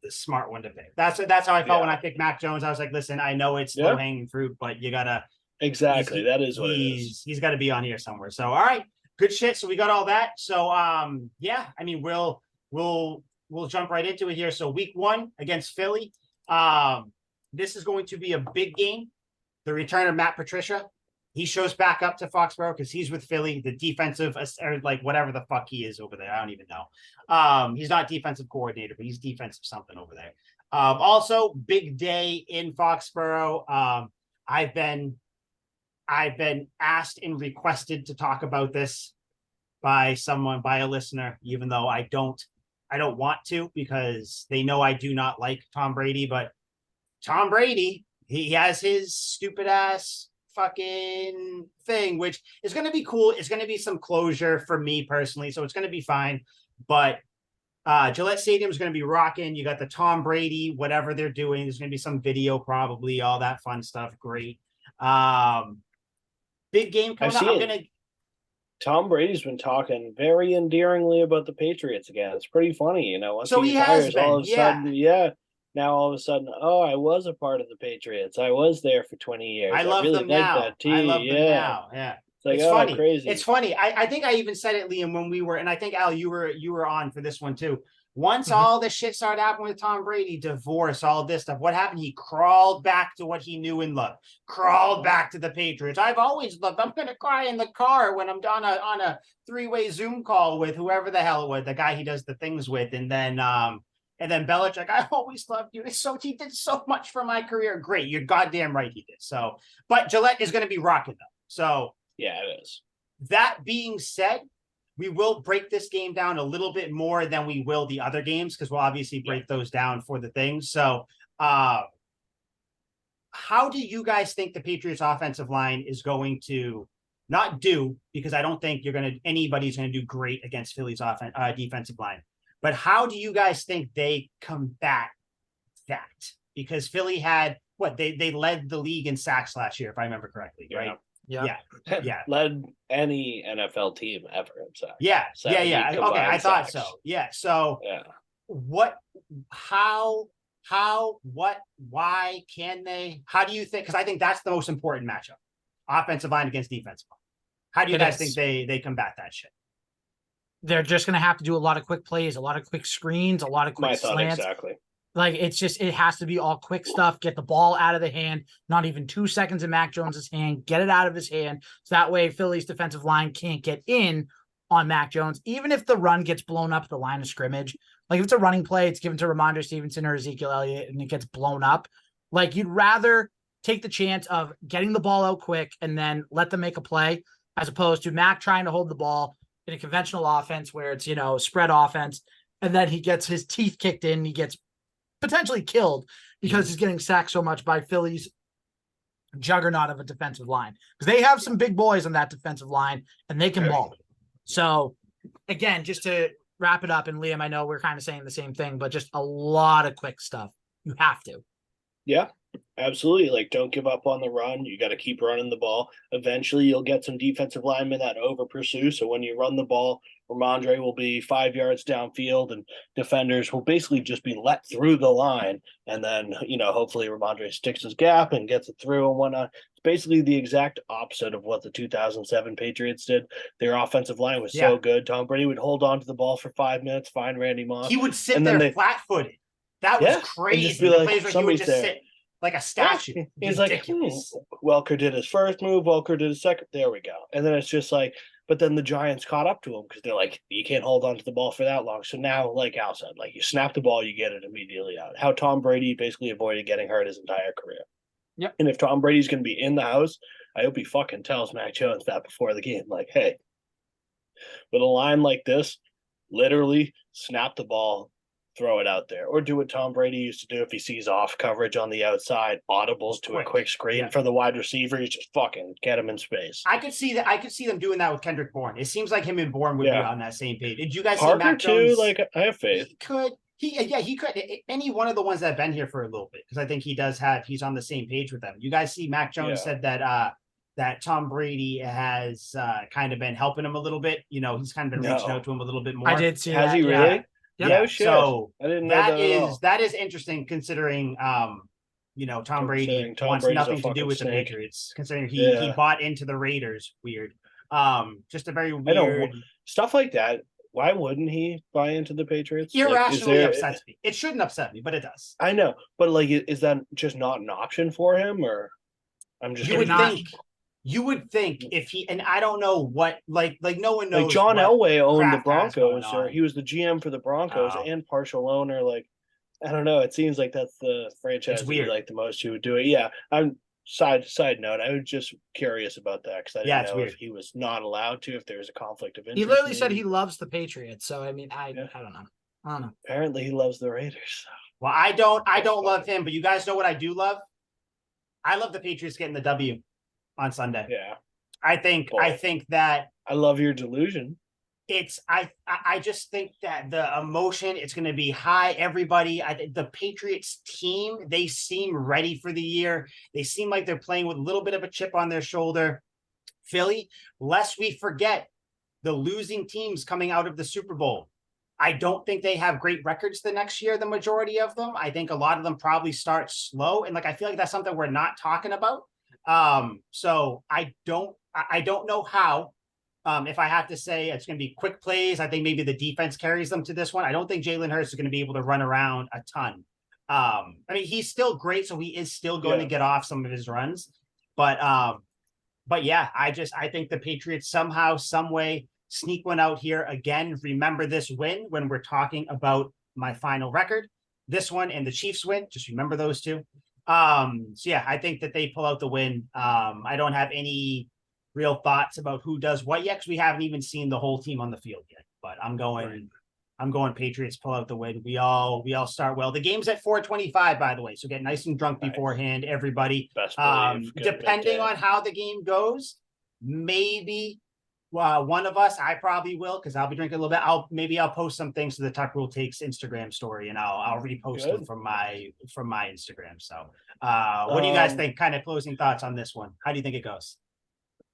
smart one to pick. That's how I felt when I picked Mac Jones. I was like, listen, I know it's low hanging fruit, but you gotta exactly. That is what it is. He's got to be on here somewhere. So all right, good shit. So we got all that. So yeah, I mean we'll jump right into it here. So week 1 against Philly. This is going to be a big game. The return of Matt Patricia. He shows back up to Foxborough because he's with Philly, the defensive, or like whatever the fuck he is over there. I don't even know. He's not defensive coordinator, but he's defensive something over there. Also, big day in Foxborough. I've been asked and requested to talk about this by a listener, even though I don't want to because they know I do not like Tom Brady. But Tom Brady, he has his stupid ass fucking thing, which is going to be cool. It's going to be some closure for me personally, so it's going to be fine. But Gillette Stadium is going to be rocking. You got the Tom Brady, whatever they're doing. There's going to be some video, probably all that fun stuff. Great. Big game coming up. Tom Brady's been talking very endearingly about the Patriots again. It's pretty funny, once so he retires, all of a sudden, now all of a sudden, I was a part of the Patriots. I was there for 20 years. I love really them now. That team. I love them now. Yeah. It's funny. Crazy. It's funny. I think I even said it, Liam, when we were, and I think Al, you were on for this one too. Once all this shit started happening with Tom Brady, divorce, all this stuff, what happened? He crawled back to what he knew and loved. Crawled back to the Patriots. I've always loved. I'm gonna cry in the car when I'm on a 3-way Zoom call with whoever the hell it was, the guy he does the things with, and then Belichick, I always loved you. He did so much for my career. Great, you're goddamn right he did. So, but Gillette is going to be rocking though. So yeah, it is. That being said, we will break this game down a little bit more than we will the other games because we'll obviously break those down for the things. So, how do you guys think the Patriots offensive line is going to not do, because I don't think anybody's going to do great against Philly's defensive line, but how do you guys think they combat that? Because Philly had they led the league in sacks last year, if I remember correctly, right? Yeah. Led any NFL team ever in sacks. Yeah. Okay, I thought so. Yeah. So what, why can they, how do you think, because I think that's the most important matchup, offensive line against defensive line. How do you guys think they combat that shit? They're just going to have to do a lot of quick plays, a lot of quick screens, a lot of quick slants. Exactly. Like, it has to be all quick stuff. Get the ball out of the hand, not even 2 seconds in Mac Jones's hand. Get it out of his hand. So that way Philly's defensive line can't get in on Mac Jones. Even if the run gets blown up at the line of scrimmage, like if it's a running play, it's given to Ramondre Stevenson or Ezekiel Elliott and it gets blown up. Like, you'd rather take the chance of getting the ball out quick and then let them make a play, as opposed to Mac trying to hold the ball in a conventional offense where it's, spread offense. And then he gets his teeth kicked in. He gets potentially killed because he's getting sacked so much by Philly's juggernaut of a defensive line, because they have some big boys on that defensive line and they can ball. So again, just to wrap it up, and Liam, I know we're kind of saying the same thing, but just a lot of quick stuff. You have to. Yeah, absolutely. Like, don't give up on the run. You got to keep running the ball. Eventually you'll get some defensive linemen that over pursue. So when you run the ball, Ramondre will be 5 yards downfield and defenders will basically just be let through the line. And then, hopefully Ramondre sticks his gap and gets it through and whatnot. It's basically the exact opposite of what the 2007 Patriots did. Their offensive line was so good. Tom Brady would hold on to the ball for 5 minutes, find Randy Moss. He would sit there flat-footed. That was crazy. Just be like, he would just sit like a statue. He's like, Welker did his first move, Welker did his second. There we go. And then it's just like, but then the Giants caught up to him because they're like, you can't hold on to the ball for that long. So now, like Al said, like, you snap the ball, you get it immediately out. How Tom Brady basically avoided getting hurt his entire career. Yep. And if Tom Brady's going to be in the house, I hope he fucking tells Mac Jones that before the game. Like, hey, with a line like this, literally snap the ball, throw it out there, or do what Tom Brady used to do if he sees off coverage on the outside, audibles to a quick screen for the wide receiver. He's just fucking get him in space. I could see that. I could see them doing that with Kendrick Bourne. It seems like him and Bourne would be on that same page. Did you guys see Parker Mac too? Jones? Like, I have faith. He could. He could. Any one of the ones that have been here for a little bit, because I think he's on the same page with them. You guys see Mac Jones said that that Tom Brady has kind of been helping him a little bit. You know, he's kind of been reaching out to him a little bit more. I did see Has that. he really? Yeah. No shit. So I didn't know that is interesting considering you know, Tom Brady wants nothing to do with the Patriots, considering he bought into the Raiders. Weird. Just a very weird stuff like that. Why wouldn't he buy into the Patriots? Irrationally upsets me. It shouldn't upset me, but it does. I know, but like, is that just not an option for him, or I'm just you would think if he, and I don't know what, like no one knows. Like John Elway owned the Broncos, or he was the GM for the Broncos and partial owner. Like, I don't know. It seems like that's the franchise we like the most who would do it. Yeah, I'm. Side note, I was just curious about that because I didn't know if he was not allowed to, if there was a conflict of interest. He literally said he loves the Patriots, so I mean, I don't know. Apparently, he loves the Raiders. Well, I don't love him, but you guys know what I do love? I love the Patriots getting the W on Sunday. Yeah, I think that I love your delusion. I just think that the emotion, it's going to be high. Everybody, the Patriots team, they seem ready for the year. They seem like they're playing with a little bit of a chip on their shoulder. Philly, lest we forget the losing teams coming out of the Super Bowl. I don't think they have great records the next year, the majority of them. I think a lot of them probably start slow. And like, I feel like that's something we're not talking about. So I don't know how. If I have to say it's going to be quick plays, I think maybe the defense carries them to this one. I don't think Jalen Hurts is going to be able to run around a ton. I mean, he's still great, so he is still going to get off some of his runs. But yeah, I think the Patriots somehow, some way sneak one out here again. Remember this win when we're talking about my final record. This one and the Chiefs win. Just remember those two. So yeah, I think that they pull out the win. I don't have any real thoughts about who does what yet, because we haven't even seen the whole team on the field yet. But I'm going Patriots pull out the win. We all start well. The game's at 4:25, by the way, so get nice and drunk beforehand, everybody. Depending on how the game goes, maybe one of us, I probably will, because I'll be drinking a little bit. I'll post some things to the Tuck Rule Takes Instagram story, and I'll repost them from my Instagram. So what do you guys think? Kind of closing thoughts on this one. How do you think it goes?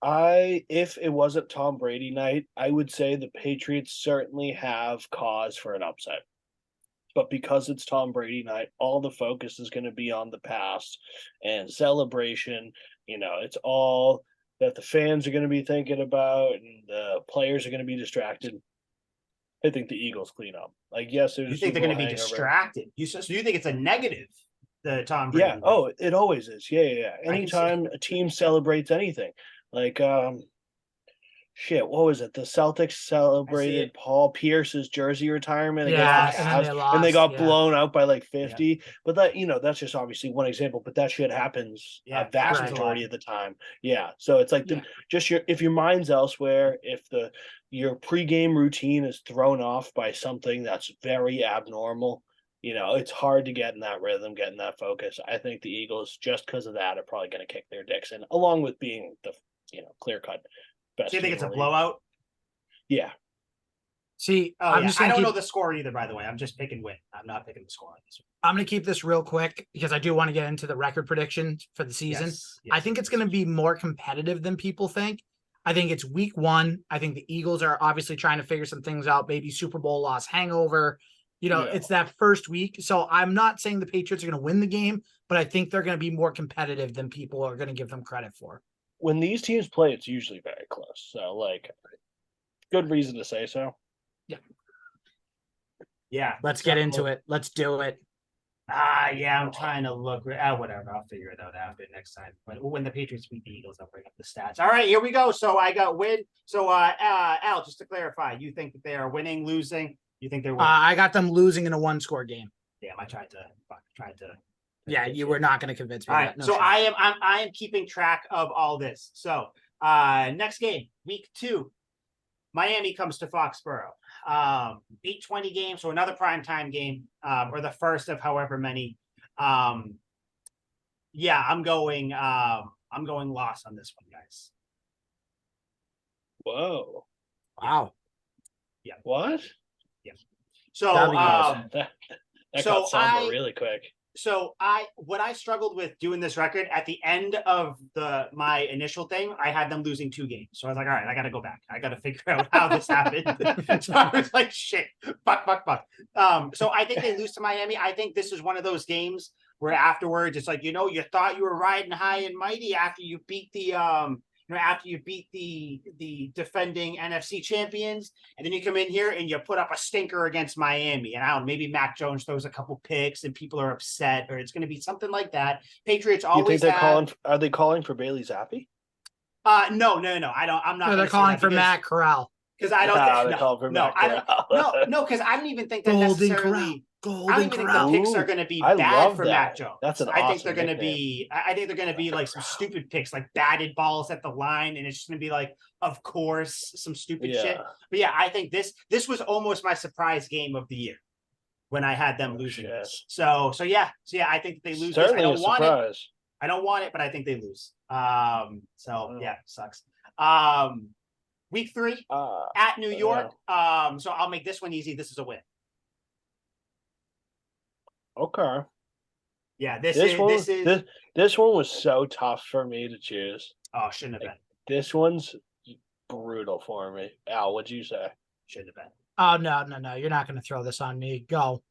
If it wasn't Tom Brady night, I would say the Patriots certainly have cause for an upset. But because it's Tom Brady night, all the focus is going to be on the past and celebration. You know, it's all that the fans are going to be thinking about, and the players are going to be distracted. I think the Eagles clean up. Like, yes, you think they're going to be distracted? So you think it's a negative? The Tom Brady. Yeah. Oh, it always is. Yeah. Anytime a team celebrates anything. Like, what was it? The Celtics celebrated Paul Pierce's jersey retirement against the Cavs, and they got blown out by like 50. Yeah. But that, that's just obviously one example, but that shit happens a vast majority of the time. Yeah. So it's like if your mind's elsewhere, if your pregame routine is thrown off by something that's very abnormal, it's hard to get in that rhythm, get in that focus. I think the Eagles, just because of that, are probably going to kick their dicks in, along with being the clear-cut best. Do you think it's a blowout? Yeah. See, I don't know the score either, by the way. I'm just picking win. I'm not picking the score on this one. I'm going to keep this real quick because I do want to get into the record prediction for the season. Yes, I think it's going to be more competitive than people think. I think it's week 1. I think the Eagles are obviously trying to figure some things out, maybe Super Bowl loss hangover. It's that first week. So I'm not saying the Patriots are going to win the game, but I think they're going to be more competitive than people are going to give them credit for. When these teams play, it's usually very close. So, good reason to say so. Yeah. Yeah. Let's get into it. Let's do it. Yeah, I'm trying to look. Whatever. I'll figure it out after next time. But when the Patriots beat the Eagles, I'll bring up the stats. All right, here we go. So I got win. So, Al, just to clarify, you think that they are winning, losing? You think they're winning? I got them losing in a 1-score game. Damn, I tried to. Yeah, you were not going to convince me. All right, so I am keeping track of all this. So next game, week 2, Miami comes to Foxborough. 8:20 game, so another primetime game, or the first of however many. Yeah, I'm going loss on this one, guys. Whoa. Wow. What? So W's. That so got somber I- really quick. So what I struggled with doing this record at the end of my initial thing, I had them losing 2 games. So I was like, all right, I got to go back. I got to figure out how this happened. So I was like, shit, fuck. So I think they lose to Miami. I think this is one of those games where afterwards it's like, you thought you were riding high and mighty after you beat the defending NFC champions, and then you come in here and you put up a stinker against Miami, and I don't know, maybe Mac Jones throws a couple picks and people are upset, or it's going to be something like that. Patriots You think always they're have. calling? Are they calling for Bailey Zappi? No. I don't. I'm not. No, they're calling for Matt Corral. because I don't. Nah, think, they're calling for no, Matt I don't. Corral. No, because I don't even think that Golden necessarily. Corral. I don't Golden even think the Corral. picks are Ooh, going to be I bad love for that. Mac Jones. That's an I think awesome they're going to nickname. be. I think they're going to be like some stupid picks, like batted balls at the line, and it's just going to be like, of course, some stupid shit. Yeah. But yeah, I think this was almost my surprise game of the year when I had them losing shit. this. So yeah, I think they lose. Certainly this. I a don't want it. surprise. I don't want it, but I think they lose. So yeah, sucks. Week 3 at New York. So I'll make this one easy. This is a win. Okay. Yeah, This one was so tough for me to choose. Oh, shouldn't have been. This one's brutal for me. Al, what'd you say? Shouldn't have been. Oh no! You're not going to throw this on me. Go.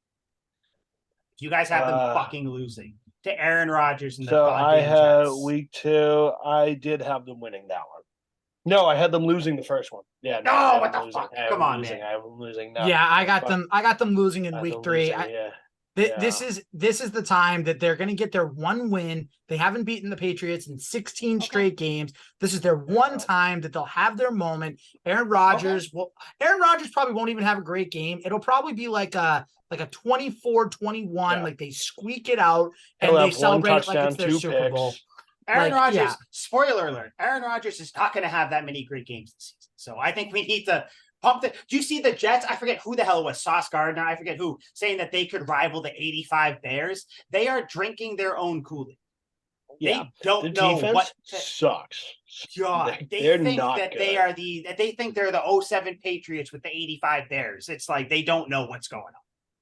You guys have them fucking losing to Aaron Rodgers and the So I goddamn had Jets. week 2. I did have them winning that one. No, I had them losing the first one. Yeah. No, I had what them the losing. fuck? I had Come them on, losing. man. I have them losing. No, Yeah, I got fuck. them. I got them losing in I had week them 3. losing, yeah. This is the time that they're going to get their one win. They haven't beaten the Patriots in 16 straight games. This is their one time that they'll have their moment. Aaron Rodgers probably won't even have a great game. It'll probably be like a 24-21, like they squeak it out and He'll they have one celebrate it like touchdown, it's their 2 Super Bowl. picks. Aaron Like, Rodgers, yeah. spoiler alert, Aaron Rodgers is not going to have that many great games this season. So I think we need to pump the. Do you see the Jets? I forget who the hell it was, Sauce Gardner. I forget who, saying that they could rival the 85 Bears. They are drinking their own Kool-Aid. Yeah, They don't the know defense what. sucks. God, They're think not that good. they think they're the 07 Patriots with the 85 Bears. It's like they don't know what's going on.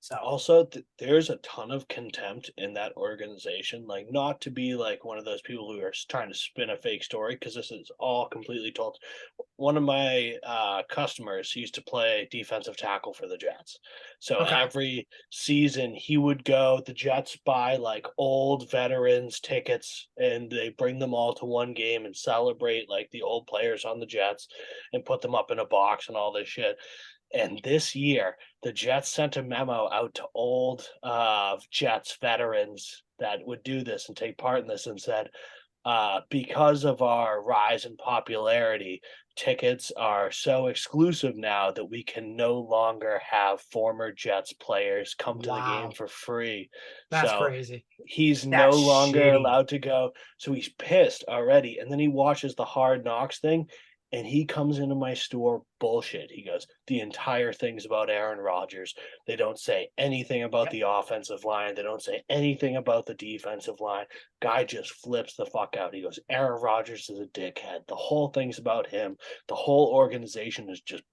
So Also, there's a ton of contempt in that organization. Like, not to be like one of those people who are trying to spin a fake story, because this is all completely told. One of my customers used to play defensive tackle for the Jets. So every season he would go, the Jets buy like old veterans tickets and they bring them all to one game and celebrate like the old players on the Jets and put them up in a box and all this shit. And this year, the Jets sent a memo out to old Jets veterans that would do this and take part in this and said, because of our rise in popularity, tickets are so exclusive now that we can no longer have former Jets players come to the game for free. That's crazy. He's That's no longer shitty. allowed to go. So he's pissed already. And then he watches the Hard Knocks thing. And he comes into my store bullshit. He goes, the entire thing's about Aaron Rodgers. They don't say anything about the offensive line. They don't say anything about the defensive line. Guy just flips the fuck out. He goes, Aaron Rodgers is a dickhead. The whole thing's about him. The whole organization is just,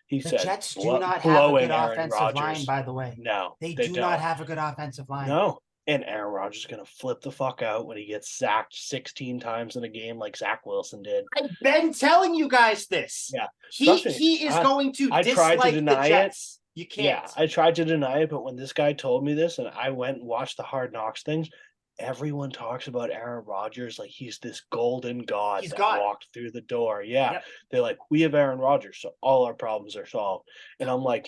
he the said, Jets do not have a blowing good Aaron offensive Rodgers. line, by the way. No, They don't. do not have a good offensive line. No. And Aaron Rodgers is going to flip the fuck out when he gets sacked 16 times in a game like Zach Wilson did. I've been telling you guys this. Yeah. He is going to I tried to dislike deny the Jets. You can't. Yeah, I tried to deny it, but when this guy told me this and I went and watched the Hard Knocks things, everyone talks about Aaron Rodgers like he's this golden god that walked through the door. Yeah. Yep. They're like, we have Aaron Rodgers, so all our problems are solved. And I'm like,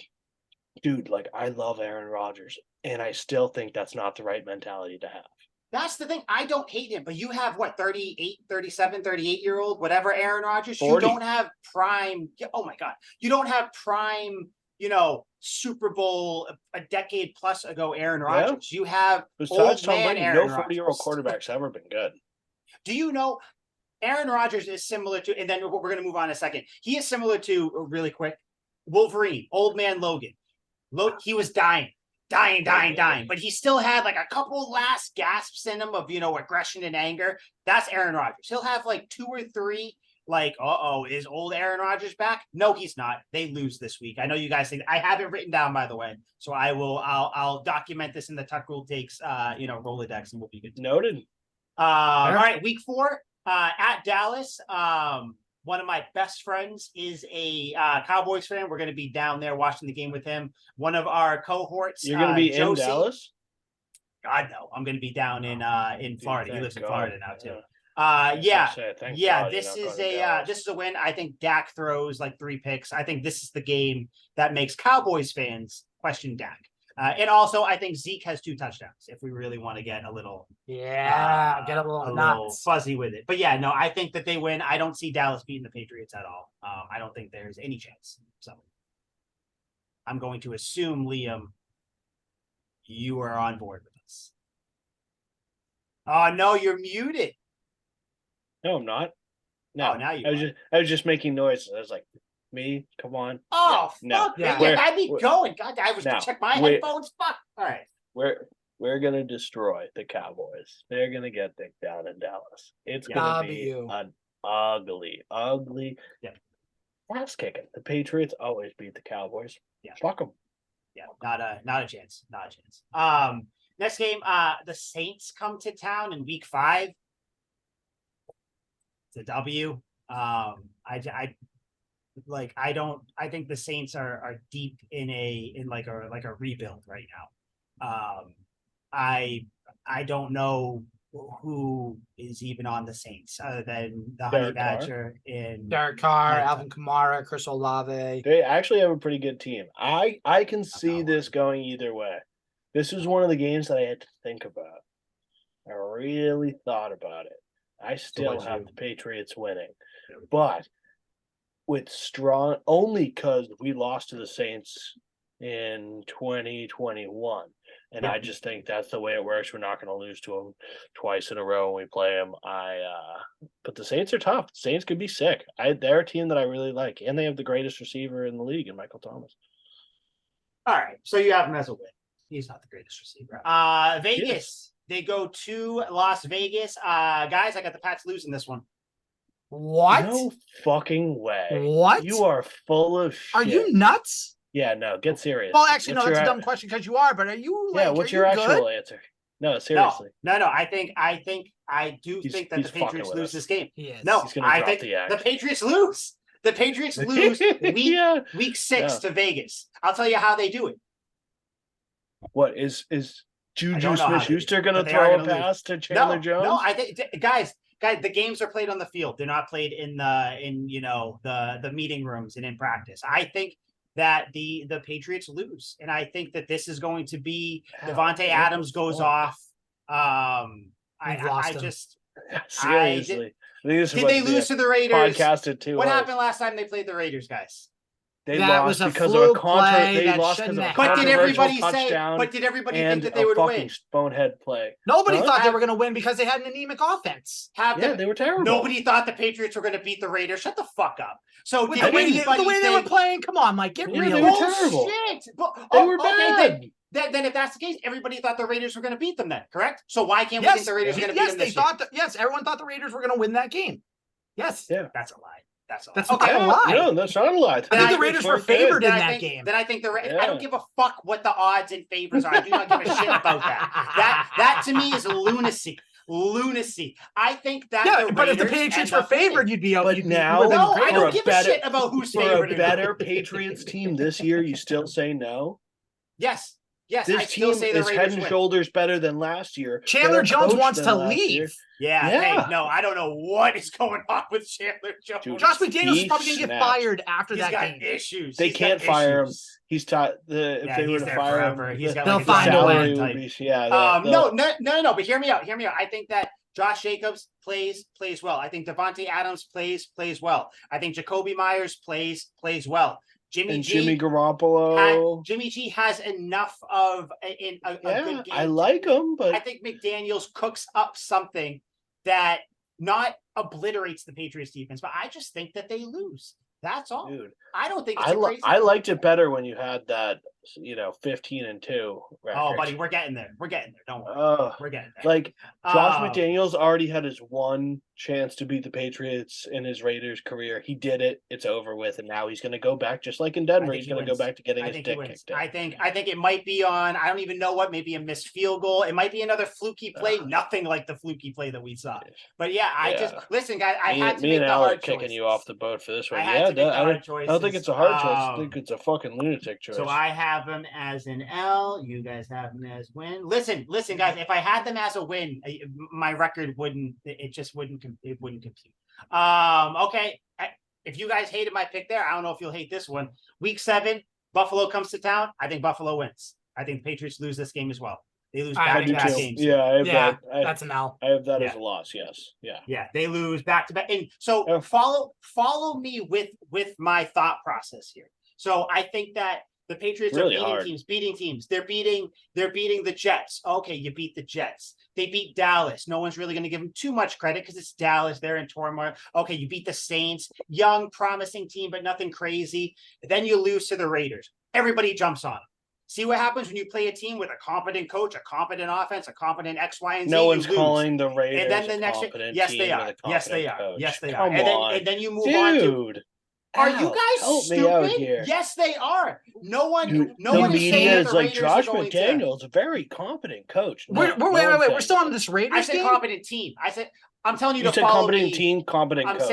dude, like, I love Aaron Rodgers. And I still think that's not the right mentality to have. That's the thing. I don't hate him, but you have what, 38, 37, 38-year-old, whatever, Aaron Rodgers. 40. You don't have prime. Oh my God. You don't have prime, Super Bowl a decade plus ago, Aaron Rodgers. You have besides old Tom man Brady, Aaron no 40-year-old quarterback's ever been good. Do you know Aaron Rodgers is similar to, and then we're going to move on in a second. He is similar to, really quick, Wolverine, old man Logan. He was dying, but he still had like a couple last gasps in him of, aggression and anger. That's Aaron Rodgers. He'll have like 2 or 3 like, is old Aaron Rodgers back? No, he's not. They lose this week. I know you guys think I have it written down, by the way. So I'll document this in the Tuck Rule Takes, Rolodex, and we'll be good. Noted. All right, week 4 at Dallas. One of my best friends is a Cowboys fan. We're going to be down there watching the game with him. One of our cohorts. You're going to be Josie, in Dallas? God, no. I'm going to be down in Florida. He lives in Florida now, too. This is a win. I think Dak throws like 3 picks. I think this is the game that makes Cowboys fans question Dak. And also, I think Zeke has 2 touchdowns. If we really want to get a little, get a little fuzzy with it. But yeah, no, I think that they win. I don't see Dallas beating the Patriots at all. I don't think there's any chance. So I'm going to assume, Liam, you are on board with us. Oh no, you're muted. No, I'm not. No, now you. I was just making noise. I was like, me, come on. Oh, yeah, fuck! Yeah, you had me going. God, I was to check my headphones. Fuck. All right. We're gonna destroy the Cowboys. They're gonna get Dick down in Dallas. It's gonna be an ugly. Yeah. Ass kicking. The Patriots always beat the Cowboys. Yeah. Fuck them. Yeah, not a chance. Next game, the Saints come to town in week 5. It's a W. I think the Saints are deep in a rebuild right now. I don't know who is even on the Saints other than the Honey Badger and Derek Carr, Alvin Kamara, Chris Olave. They actually have a pretty good team. I can see this going either way. This was one of the games that I had to think about. I really thought about it. I still have the Patriots winning, but with strong, only because we lost to the Saints in 2021. And I just think that's the way it works. We're not going to lose to them twice in a row when we play them. But the Saints are tough. The Saints could be sick. They're a team that I really like, and they have the greatest receiver in the league in Michael Thomas. All right, so you have him as a win. He's not the greatest receiver. Vegas. Yes. They go to Las Vegas. Guys, I got the Pats losing this one. What? No fucking way. What? You are full of shit. Are you nuts? Yeah, no, get serious. Well, actually, no, that's a dumb question because you are, but are you what's your actual answer? No, seriously. No, I think that the Patriots lose this game. No, I think the Patriots lose. The Patriots lose week 6 to Vegas. I'll tell you how they do it. What is Juju Smith-Schuster going to throw a pass to Chandler Jones? No, I think guys, the games are played on the field. They're not played in the meeting rooms and in practice. I think that the Patriots lose, and I think that this is going to be Devontae Adams goes off. Seriously. Did they lose to the Raiders? Podcasted too. What happened last time they played the Raiders, guys? They lost because of a But did everybody think that they would win? Bonehead play. Nobody thought they were going to win because they had an anemic offense. They were terrible. Nobody thought the Patriots were going to beat the Raiders. Shut the fuck up. So the way they were playing, come on, Mike, get real. They were terrible. Shit. They were bad. Then if that's the case, everybody thought the Raiders were going to beat them then, correct? So why can't we think the Raiders are going to beat them this year? Yes, everyone thought the Raiders were going to win that game. Yes. Yeah. That's a lie. That's not a lie. No, that's not a lie. I think the Raiders were favored in that game. Then I think I don't give a fuck what the odds and favors are. I do not give a shit about that. That to me is lunacy. I think that. But if the Patriots were favored, you'd be out. No, I don't give a shit about who's favored. For a better Patriots team this year, you still say no? Yes, this team is head and shoulders better than last year. Chandler Jones wants to leave. Yeah. Hey, no, I don't know what is going on with Chandler Jones. Dude, Josh McDaniels is probably going to get fired after that game. Issues. They can't fire him. He's taught if they were to fire him, they'll find a way. No. But hear me out. I think that Josh Jacobs plays well. I think Devontae Adams plays well. I think Jacoby Myers plays well. Jimmy Garoppolo. Jimmy G has enough of a good game. I like him, but I think McDaniels cooks up something that not obliterates the Patriots defense, but I just think that they lose. That's all. Dude, I don't think it's a crazy. I liked it better when you had that, 15-2 record. Oh, buddy, we're getting there. We're getting there. Don't worry. We're getting there. Like Josh Um, McDaniels already had his one chance to beat the Patriots in his Raiders career. He did it. It's over with, and now he's going to go back, just like in Denver. think He's he going to go wins. back to getting I his think he dick wins. kicked in. I think it might be on. I don't even know what. Maybe a missed field goal. It might be another fluky play. Nothing like the fluky play that we saw. But yeah, I just listen, guys. I had to me make and the Al are hard kicking choices. you off the boat for this one. I had to make the hard I choices. don't think it's a hard choice. I think it's a fucking lunatic choice. So I have them as an L. You guys have them as win. Listen, guys. If I had them as a win, my record wouldn't. It just wouldn't. It wouldn't compute. Okay. If you guys hated my pick there, I don't know if you'll hate this one. Week 7, Buffalo comes to town. I think Buffalo wins. I think the Patriots lose this game as well. They lose back-to-back games. Yeah, I have that. That's an L. I have that as a loss. Yes. Yeah. Yeah, they lose back-to-back. And so follow me with my thought process here. So I think that the Patriots really are beating teams. They're beating the Jets. Okay, you beat the Jets. They beat Dallas. No one's really going to give them too much credit because it's Dallas. They're in turmoil. Okay, you beat the Saints. Young, promising team, but nothing crazy. Then you lose to the Raiders. Everybody jumps on them. See what happens when you play a team with a competent coach, a competent offense, a competent X, Y, and Z. No one's calling the Raiders and then the next yes, they are. Yes, they are. Coach. Yes, they Come are. And then you move on to. Are you guys stupid? Yes, they are. No one is saying that is the like Raiders Josh are going McDaniels, a very competent coach. Wait. We're still on this Raiders I said game? competent team. I'm telling you to said follow competent me. team, competent coach. I'm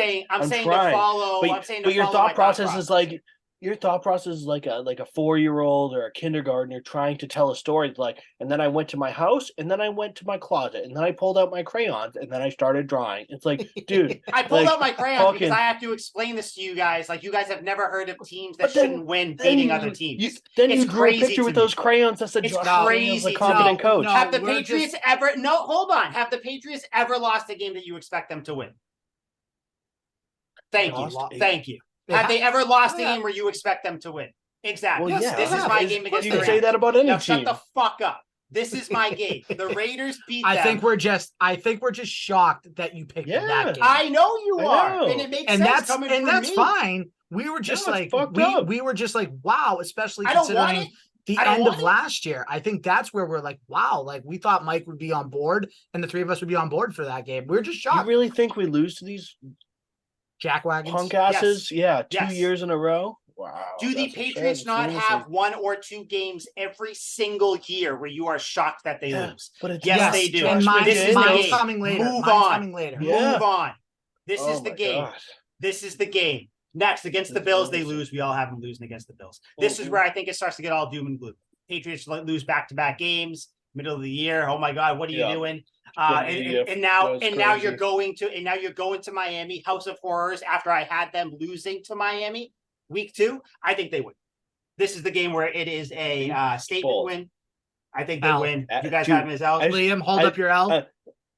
saying trying. to follow. But your thought process is like your thought process is like a 4-year-old or a kindergartner trying to tell a story. Like, and then I went to my house, and then I went to my closet, and then I pulled out my crayons, and then I started drawing. It's like, dude, I pulled out my crayons because I have to explain this to you guys. Like, you guys have never heard of teams that shouldn't win beating other teams. You drew a picture with those crayons that said Josh McDaniels a competent coach. Have the Patriots ever? No, hold on. Have the Patriots ever lost a game that you expect them to win? Thank you. Have they ever lost a game where you expect them to win? Exactly. Well, yeah. This is my game against the Rams. You can say that about any team. Shut the fuck up. This is my game. The Raiders beat them. I think we're just shocked that you picked that game. I know you are. And it makes sense that's fine. We were just we were just like, wow, especially considering the end of last year. I think that's where we're like, wow, like we thought Mike would be on board and the three of us would be on board for that game. We're just shocked. You really think we lose to these jackwagons? Punk asses? Yes. Yeah, 2 years in a row. Wow. Do the Patriots not have 1 or 2 games every single year where you are shocked that they lose? Yes, they do. And mine's coming later. Move on. Yeah. Move on. This is the game. God. This is the game. Next, against the Bills, they lose. We all have them losing against the Bills. This is where I think it starts to get all doom and gloom. Patriots lose back-to-back games, middle of the year. Oh my God, what are you doing? And now you're going to Miami, House of Horrors. After I had them losing to Miami, week 2, I think they win. This is the game where it is a statement win. I think they win. You guys have them as L. Liam, hold up your L.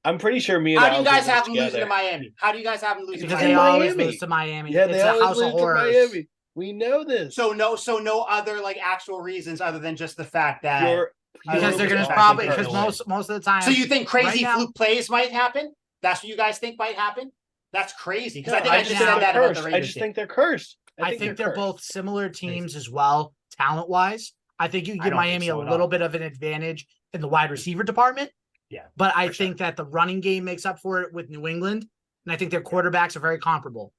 I'm pretty sure me and How do you guys have them losing to Miami? How do you guys have them losing to Miami? Because they always lose to Miami. Yeah, it's a House of Horrors. Miami. We know this. So no other like actual reasons other than just the fact that because they're gonna probably most of the time. So you think crazy fluke plays might happen? That's what you guys think might happen? That's crazy. Because I just said that about the Raiders. I just think they're cursed. I think they're both similar teams as well, talent wise. I think you give Miami a little bit of an advantage in the wide receiver department. Yeah. But I think that the running game makes up for it with New England. And I think their quarterbacks are very comparable.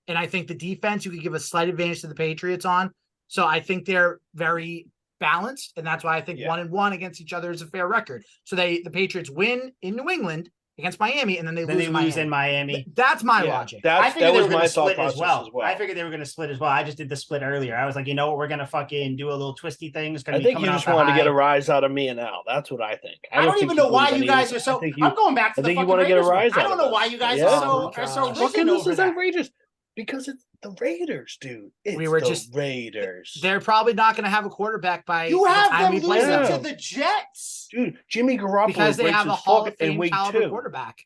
And I think the defense, you could give a slight advantage to the Patriots on. So I think they're very balanced. And that's why I think 1-1 against each other is a fair record. So the Patriots win in New England against Miami, and then they lose in Miami. That's my logic. I figured they were going to split as well. I figured they were going to split as well. I just did the split earlier. I was like, you know what? We're going to fucking do a little twisty thing. It's going to be coming out. I think you just wanted to get a rise out of me and Al. That's what I think. I don't even know why you guys are so. I'm going back to the fucking Raiders. I don't know why you guys are so fucking. This is outrageous. Because it's the Raiders, dude. It's the Raiders. They're probably not going to have a quarterback by you have them losing to the Jets, dude. Jimmy Garoppolo because they have a Hall of Fame caliber quarterback.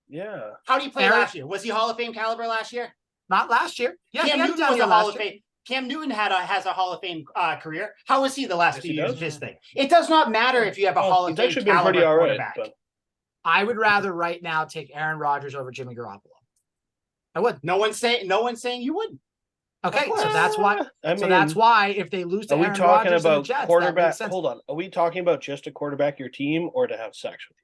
Yeah. How do you play last year? Was he Hall of Fame caliber last year? Not last year. Yeah, Cam Newton was a Hall of Fame. Cam Newton has a Hall of Fame career. How was he the last few years of his thing? It does not matter if you have a Hall of Fame caliber quarterback. I would rather right now take Aaron Rodgers over Jimmy Garoppolo. I would. No one's saying you wouldn't. Okay, course. so that's why. I So mean, that's why if they lose to are we Aaron talking Rodgers and the about Jets, that quarterback? makes sense. Hold on. Are we talking about just to quarterback your team or to have sex with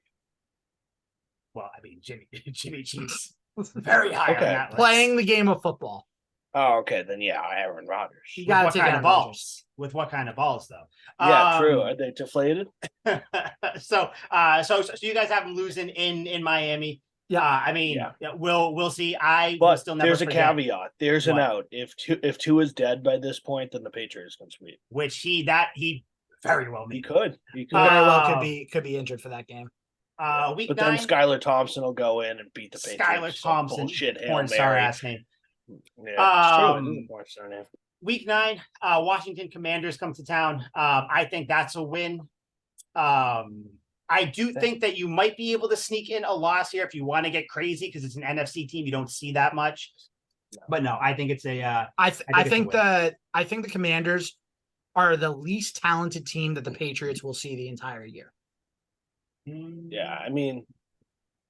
Well, I mean, Jimmy G's very high Okay. on that list. Playing the game of football. you? Oh, okay. Then yeah, Aaron Rodgers. You With gotta what take kind Aaron of balls? Rodgers. With what kind of balls, though? Yeah, true. Are they deflated? So you guys have them losing in Miami. Yeah. I mean, Yeah. we'll see. I will But still never there's a forget, caveat. There's an What? out. If two is dead by this point, then the Patriots can sweep. which he very well He made. could. He could. Very well Um, could be injured for that game. Week But 9, then Skylar Thompson will go in and beat the Patriots. Skylar Some Thompson, bullshit Hail porn star Mary. ass name. Yeah, it's true. It is a porn star name. Week 9, Washington Commanders come to town. I think that's a win. I do think that you might be able to sneak in a loss here if you want to get crazy because it's an NFC team. You don't see that much. But no, I think it's a. I think think the Commanders are the least talented team that the Patriots will see the entire year. Yeah, I mean,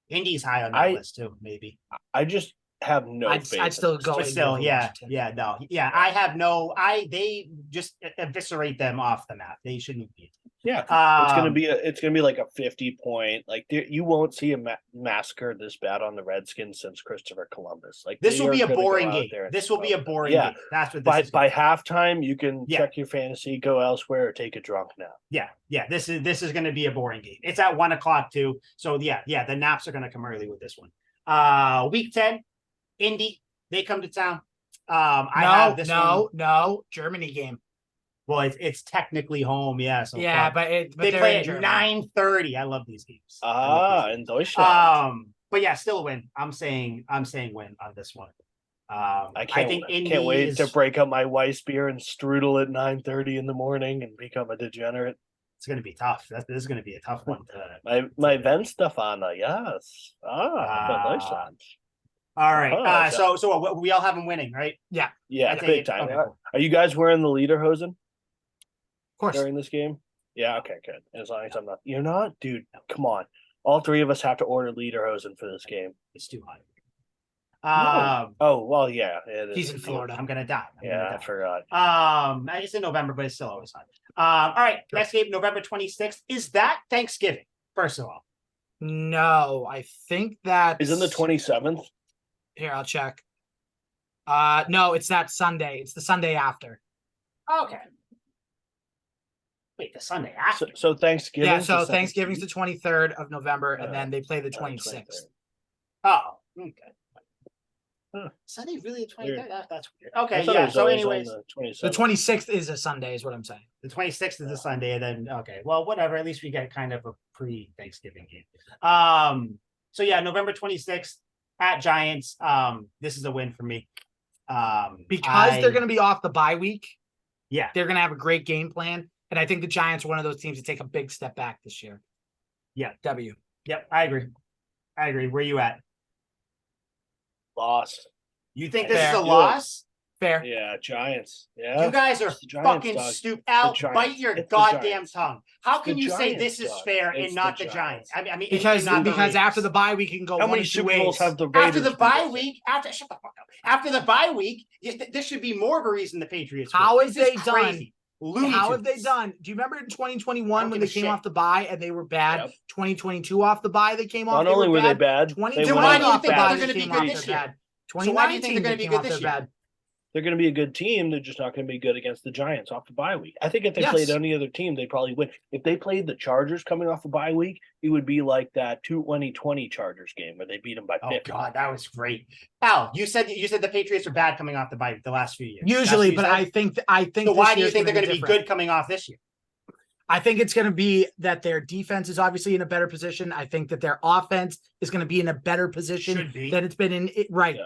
Indy's high on that list too. Maybe. I just have no I'd faith. still in go. But Indy still, over yeah, Washington. no, yeah. I have no. They just eviscerate them off the map. They shouldn't be. Yeah, it's gonna be like a 50-point. Like you won't see a massacre this bad on the Redskins since Christopher Columbus. Like This they will be are a gonna go boring out game. there and This will be a smoke them. boring Yeah. game. That's what this is. By halftime, you can Yeah. check your fantasy, go elsewhere, or take a drunk nap. Yeah. This is going to be a boring game. It's at 1:00 too. So yeah. The naps are going to come early with this one. Week 10, Indy. They come to town. No, Germany game. Well, it's technically home. Yeah. So Yeah, but but they they're play in at Germany. 9:30. I love these games. I love these In Deutschland. games. But yeah, still a win. I'm saying win on this one. I think Indy can't wait to is- break up my Weiss beer and strudel at 9:30 in the morning and become a degenerate. It's going to be tough. This is going to be a tough one. My Venstefana, yes. Von Deutschland. All right. Uh-huh. So we all have them winning, right? Yeah, I big think time. okay, cool. Are you guys wearing the lederhosen Of course. during this game? Yeah, okay, good. As long as I'm not. You're not? Dude, come on. All three of us have to order lederhosen for this game. It's too hot. Oh, well, yeah. It is. He's in Florida. I'm gonna die. I forgot. It's in November, but it's still always hot. All right, next game, November 26th. Is that Thanksgiving? First of all, No, I think that Isn't the 27th? Here, I'll check. No, it's that Sunday. It's the Sunday after. okay. Wait, the Sunday after. So Thanksgiving. Yeah, so Thanksgiving's the 23rd of November, and then they play the 26th. 26th. Oh, okay. Huh. Sunday really the 23rd? Weird. That's weird. Okay, yeah. So, anyways, The 26th is a Sunday, is what I'm saying. the 26th is a Sunday, and then okay, well, whatever. At least we get kind of a pre-Thanksgiving game. So yeah, November 26th at Giants. This is a win for me. Because they're going to be off the bye week. Yeah. They're going to have a great game plan, and I think the Giants are one of those teams to take a big step back this year. Yeah. W. Yep, I agree. Where you at? Loss. You think this Fair. is a Good. loss? Fair. Yeah, Giants. Yeah. You guys are It's the Giants, fucking dog. stupid. Al, Giants. bite your It's the goddamn Giants. tongue. How It's can the you say Giants, this is dog. fair It's and not the the Giants? Giants. I mean, Because and not the after Raiders. the bye week, you can go How one many of two Super Bowls ways. have the Raiders? After the beat bye us? week, shut the fuck up. After the bye week, this should be more of a reason the Patriots. How win. have This they is done? crazy. Looney How have they Tunes. done? Do you remember in 2021 don't when give they a came shit. off the bye and they were bad? Yep. 2022 off the bye, they came off. Not only were they bad, 2020 they Then why do you off think the bye, they're they gonna be came good off this their year? bad. So why do you think they're 2019 gonna be came good off this their year? bad. they're going to be a good team. They're just not going to be good against the Giants off the bye week. I think if they Yes. played any other team, they probably win. If they played the Chargers coming off the bye week, it would be like that 2020 Chargers game where they beat them by 50. Oh God, that was great. Al, you said the Patriots are bad coming off the bye the last few years. Usually, but That's what you I think. said? So this why do you year's think they're gonna going to be different. good coming off this year? I think it's going to be that their defense is obviously in a better position. I think that their offense is going to be in a better position Should be. than it's been in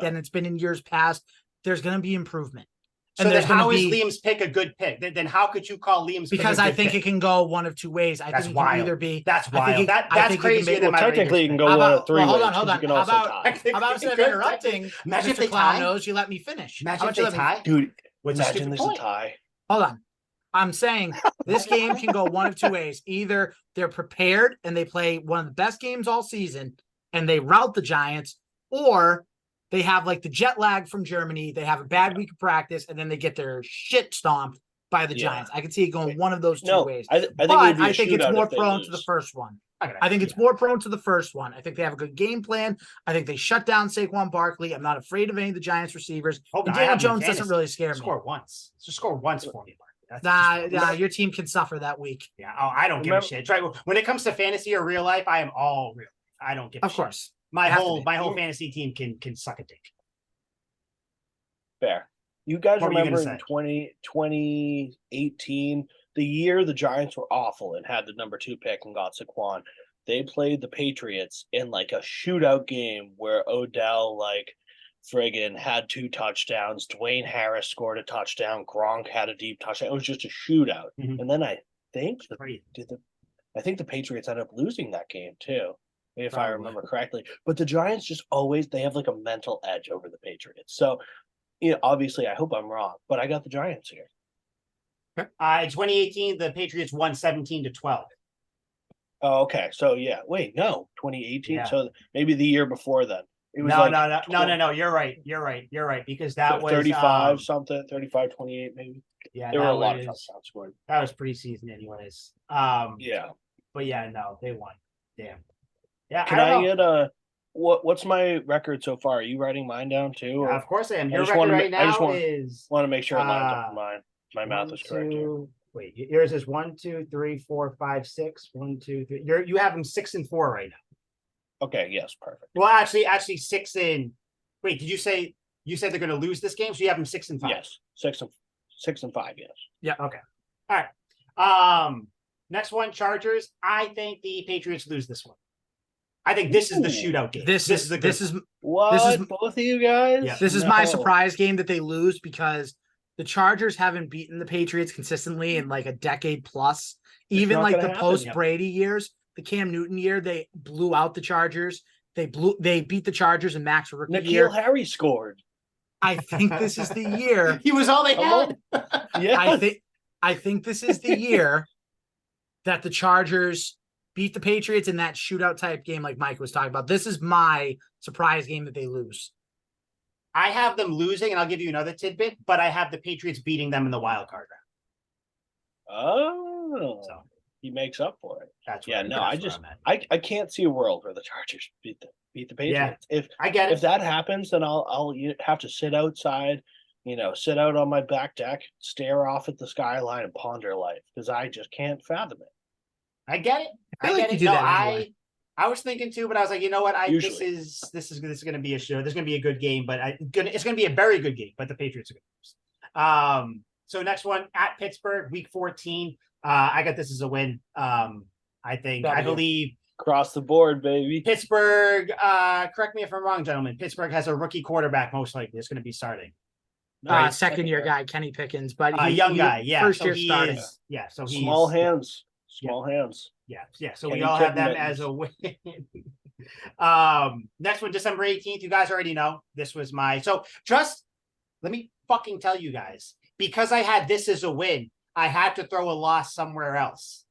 than it's been in years past. There's going to be improvement. So And then there's gonna how is be- Liam's pick a good pick? Then how could you call Liam's pick Because a good I think pick? it can go one of two ways. I That's think it can wild. either be That's I think wild. it- I That's think it can crazier be- than my technically, you Raiders can pick. go How one about- of three well, hold ways. on, hold 'cause on. You can How also about- tie. How about instead of Good. interrupting, Imagine if Mr. they Clown tie. Nose, you let me finish. Imagine How if about you they let me- tie. Dude, What's a imagine stupid there's point? a tie. Hold on. I'm saying this game can go one of two ways. Either they're prepared and they play one of the best games all season and they rout the Giants, or they have like the jet lag from Germany. They have a bad week of practice, and then they get their shit stomped by the Yeah. Giants. I can see it going one of those two No, ways. I think it But would be a I think it's shootout more if they prone to the lose. first one. Okay. I think it's more prone to the first one. I think they have a good game plan. I think they shut down Saquon Barkley. I'm not afraid of any of the Giants receivers. Hope And not. I have Daniel him in Jones doesn't fantasy. really scare me. Score once. Just score once for me, Mark. That's Nah, just your team can suffer that week. yeah. Oh, I don't give a shit. Try when it comes to fantasy or real life, I am all real. I don't give a Of shit. course. My Have to whole be. fantasy team can suck a dick. Fair. You guys What were you remember gonna in say? 2018, the year the Giants were awful and had the number 2 pick and got Saquon. They played the Patriots in like a shootout game where Odell like friggin' had 2 touchdowns. Dwayne Harris scored a touchdown. Gronk had a deep touchdown. It was just a shootout. Mhm. And then I think Crazy. the Patriots ended up losing that game too, if I Probably. remember correctly. But the Giants just always they have like a mental edge over the Patriots. So obviously I hope I'm wrong, but I got the Giants here. In 2018, the Patriots won 17-12. Oh, okay. So yeah, wait, no, 2018. Yeah. So maybe the year before then. It was No, like no. You're right. Because that was 35 something, 35, 28 maybe. Yeah, There were that a lot of was touchdowns scored. that was preseason, anyways. Yeah. But yeah, no, they won. Damn. Yeah, Can I don't I know. get what's my record so far? Are you writing mine down too? Or Of course I am. I Your just record wanna right I just now want is to make sure uh, my math is correct here. Wait, yours is 1, 2, 3, 4, 5, 6. 1, 2, 3. You have them 6 and 4 right now. Okay, yes, perfect. Well, actually 6 and wait, did you say they're gonna lose this game? So you have them 6 and 5. Yes. 6 and 5, yes. Yeah, okay. All right. Next one, Chargers. I think the Patriots lose this one. I think this is the shootout game. This is What? Both of you guys? Yeah. This is my No. surprise game that they lose because the Chargers haven't beaten the Patriots consistently in like a decade plus. Even not like gonna the happen. post Brady years, the Cam Newton year, they blew out the Chargers. They beat the Chargers in Max rookie N'Keal year. Harry scored. I think this is the year. He was all they had. Yeah. I think this is the year that the Chargers beat the Patriots in that shootout type game like Mike was talking about. This is my surprise game that they lose. I have them losing, and I'll give you another tidbit, but I have the Patriots beating them in the wild card round. Oh. So He makes up for it. that's Yeah, where, no, that's I where just I'm at. I can't see a world where the Chargers beat the Patriots. I get If it. that happens, then I'll have to sit outside, sit out on my back deck, stare off at the skyline, and ponder life because I just can't fathom it. I get it. I feel I like get you it. do No, that anyway. I was thinking too, but I was like, you know what? This Usually. is going to be a show. There's going to be a good game, but it's going to be a very good game. But the Patriots are going to lose. So next one at Pittsburgh, Week 14. I got this as a win. I believe Across the board, baby. Pittsburgh. Correct me if I'm wrong, gentlemen. Pittsburgh has a rookie quarterback. Most likely, it's going to be starting. Second year guy, Kenny Pickens, but Young guy, yeah. First So year he starting. is, yeah. So he's Small hands. Small hands. Yeah. So Kenny we all have them Pickens. as a win. Next one, December 18th. You guys already know this was let me fucking tell you guys, because I had this as a win, I had to throw a loss somewhere else.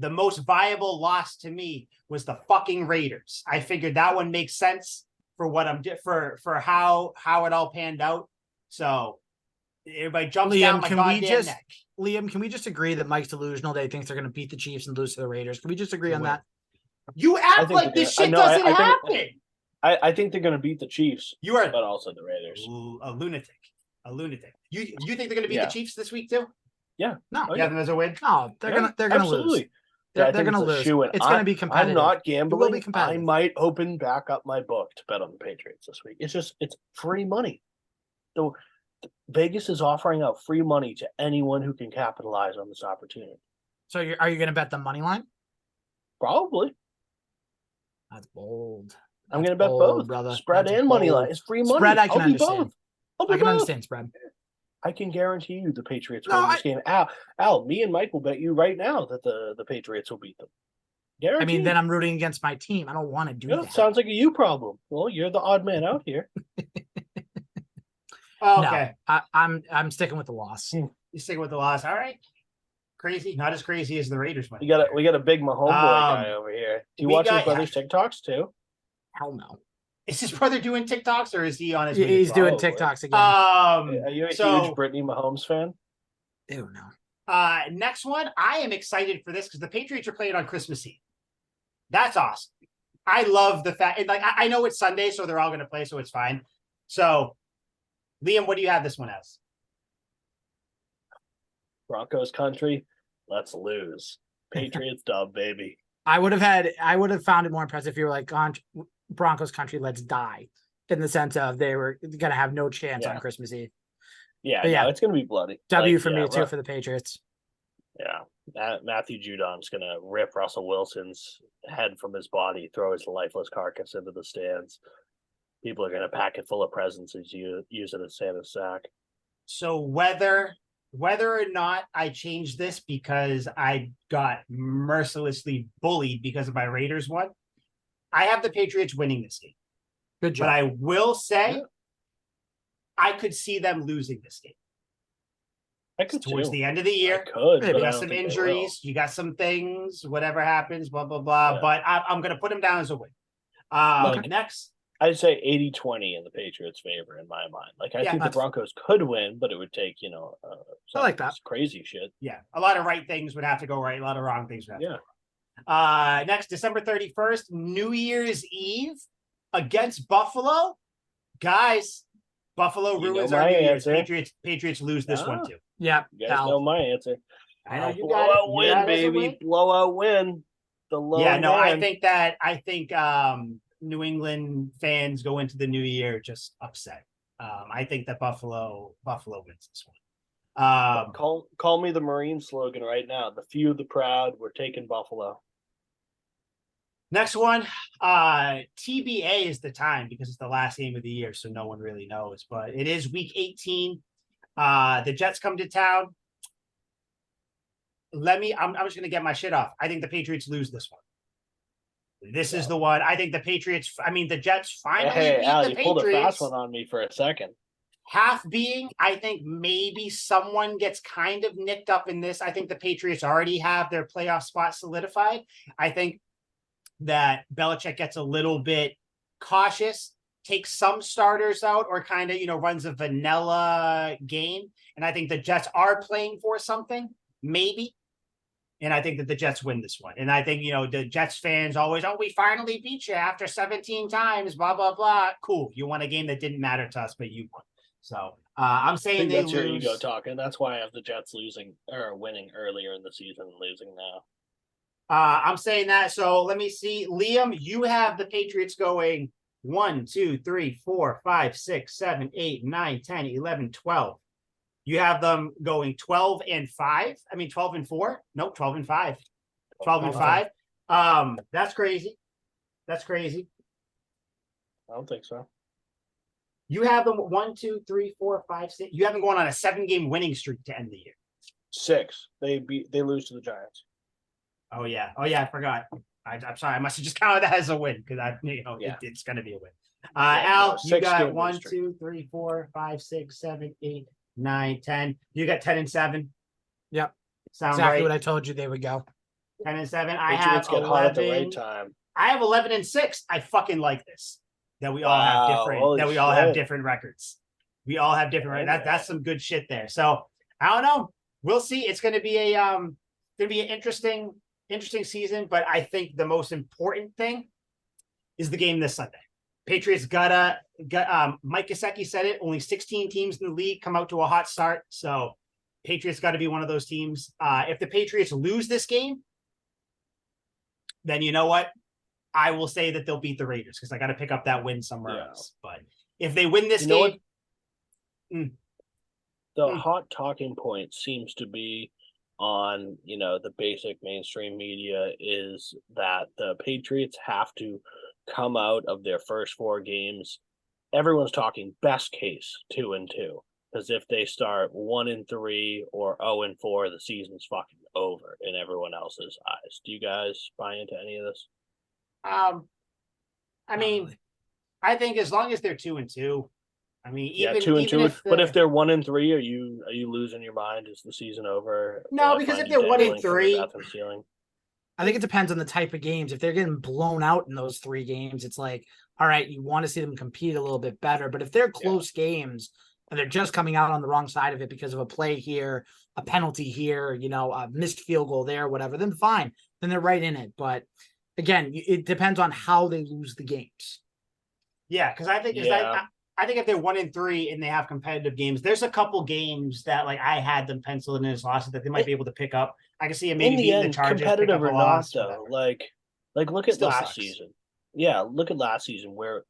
The most viable loss to me was the fucking Raiders. I figured that one makes sense for what for how it all panned out. So everybody jumps down my goddamn neck. Liam, can we just agree that Mike's delusional that he thinks they're going to beat the Chiefs and lose to the Raiders? Can we just agree on that? You act like this shit doesn't happen. I think they're going to beat the Chiefs. You are, but also the Raiders. A lunatic. You think they're going to beat the Chiefs this week too? Yeah. No. You have them as a win? No, they're gonna lose. They're gonna lose. It's gonna be competitive. I'm not gambling. It will be competitive. I might open back up my book to bet on the Patriots this week. It's free money. So Vegas is offering out free money to anyone who can capitalize on this opportunity. So are you gonna bet the money line? Probably. That's bold. I'm gonna bet both, brother. Spread That's and money bold. line. It's free money. Spread I can I'll do understand. both. I'll do I can both. understand spread. I can guarantee you the Patriots No, win this game. Al, me and Mike will bet you right now that the Patriots will beat them. Guaranteed. I mean, then I'm rooting against my team. I don't want to do that. Sounds like a you problem. Well, you're the odd man out here. Okay. No, I'm sticking with the loss. You stick with the loss. All right. Crazy. Not as crazy as the Raiders went. We got a big Mahomes guy over here. Do you watch his brother's TikToks too? Hell no. Is his brother doing TikToks or is he on his way to He's doing 12? TikToks again. Are you a So- huge Brittany Mahomes fan? Ew, no. Next one, I am excited for this because the Patriots are playing on Christmas Eve. That's awesome. I love the fact, and like I know it's Sunday, so they're all going to play, so it's fine. So, Liam, what do you have this one as? Broncos country, let's lose. Patriots dub, baby. I would have found it more impressive if you were like, Broncos country, let's die. In the sense of they were going to have no chance on Christmas Eve. Yeah, But no, it's going to be bloody. W for me, too, for the Patriots. Yeah. Matthew Judon's going to rip Russell Wilson's head from his body, throw his lifeless carcass into the stands. People are going to pack it full of presents and use it as Santa's sack. So whether or not I changed this because I got mercilessly bullied because of my Raiders one, I have the Patriots winning this game. Good job. But I will say, I could see them losing this game. I could Towards too. the end of the year. I could. Yeah, You but I got don't some think they injuries. You got some things. Whatever happens, blah, blah, blah. Yeah. But I'm going to put them down as a win. Next. will. I'd say 80-20 in the Patriots' favor in my mind. Like, I think the Broncos could win, but it would take, I like that. crazy shit. Yeah. A lot of right things would have to go right. A lot of wrong things would have to Yeah. go wrong. Next, December 31st, New Year's Eve against Buffalo. Guys, Buffalo You ruins know our my New Year's. answer. Patriots lose this one too. Yeah. You guys know my answer. I know you got it. Blowout You win, got it as a baby. win. Blowout win. The low Yeah, no, man. I think New England fans go into the new year just upset. I think that Buffalo wins this one. Call me the Marine slogan right now. The few, the proud. We're taking Buffalo. Next one, TBA is the time because it's the last game of the year, so no one really knows. But it is week 18. The Jets come to town. I'm just gonna get my shit off. I think the Patriots lose this one. This is the one. I think the Jets finally Hey, beat Al, the you Patriots. pulled a fast one on me for a second. Half being, I think maybe someone gets kind of nicked up in this. I think the Patriots already have their playoff spot solidified. I think that Belichick gets a little bit cautious, takes some starters out, or kind of, runs a vanilla game. And I think the Jets are playing for something, maybe. And I think that the Jets win this one. And I think, the Jets fans always, we finally beat you after 17 times, blah, blah, blah. Cool. You won a game that didn't matter to us, but you won. So I'm I saying think they that's your lose. ego talking. That's why I have the Jets losing or winning earlier in the season and losing now. I'm saying that. So let me see. Liam, you have the Patriots going 1, 2, 3, 4, 5, 6, 7, 8, 9, 10, 11, 12. You have them going 12 and 5. 12 and 4. Nope, 12 and 5. 12 and 5. That's crazy. That's crazy. I don't think so. You have them 1, 2, 3, 4, 5, 6. You have them going on a 7-game winning streak to end the year. 6. They lose to the Giants. Oh yeah. I forgot. I'm sorry. I must have just counted that as a win because it's going to be a win. Al, you got 1, 2, 3, 4, 5, 6, 7, 8, 9, 10. You got 10 and 7. Yep. Sound exactly right. what I told you they would go. 10 and 7. Patriots get hot at the right time. I have 11 and 6. I fucking like this. That we all have different. That we all have different records. We all have different. That's some good shit there. So I don't know. We'll see. It's going to be an interesting season. But I think the most important thing is the game this Sunday. Patriots got Mike Gesicki said it. Only 16 teams in the league come out to a hot start. So Patriots got to be one of those teams. If the Patriots lose this game, then you know what? I will say that they'll beat the Raiders because I got to pick up that win somewhere else. But if they win this game, the hot talking point seems to be on, the basic mainstream media is that the Patriots have to come out of their first 4 games. Everyone's talking best case 2 and 2. Because if they start 1 and 3 or 0 and 4, the season's fucking over in everyone else's eyes. Do you guys buy into any of this? I think as long as they're 2 and 2, even 2 and 2. But if they're 1 and 3, are you losing your mind? Is the season over? No, because if they're 1 and 3, I think it depends on the type of games. If they're getting blown out in those 3 games, it's like, all right, you want to see them compete a little bit better. But if they're close games and they're just coming out on the wrong side of it because of a play here, a penalty here, a missed field goal there, whatever, then fine. Then they're right in it. But again, it depends on how they lose the games. Yeah, because I think I think if they're 1-3 and they have competitive games, there's a couple games that like I had them penciled in as losses that they might be able to pick up. I can see it maybe beating the Chargers, competitive or not, loss, though. Like look at Still last sucks. season. Yeah, look at last season where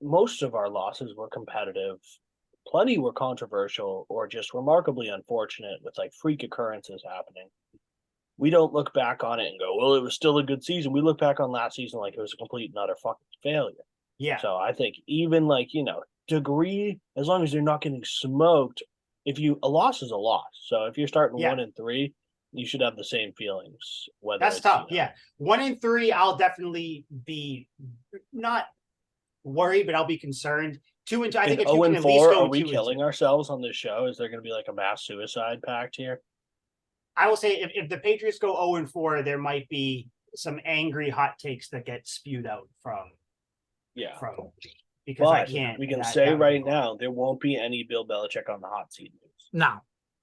most of our losses were competitive. Plenty were controversial or just remarkably unfortunate with like freak occurrences happening. We don't look back on it and go, well, it was still a good season. We look back on last season like it was a complete and utter fucking failure. Yeah. So I think even like, degree, as long as they're not getting smoked, a loss is a loss. So if you're starting 1-3, you should have the same feelings. That's tough. Yeah. 1-3, I'll definitely be not worried, but I'll be concerned. 2-2, I think if you can at least go are we killing ourselves on this show? Is there going to be like a mass suicide pact here? I will say if the Patriots go 0-4, there might be some angry hot takes that get spewed out from because I can't. We can say right now there won't be any Bill Belichick on the hot seat news. No.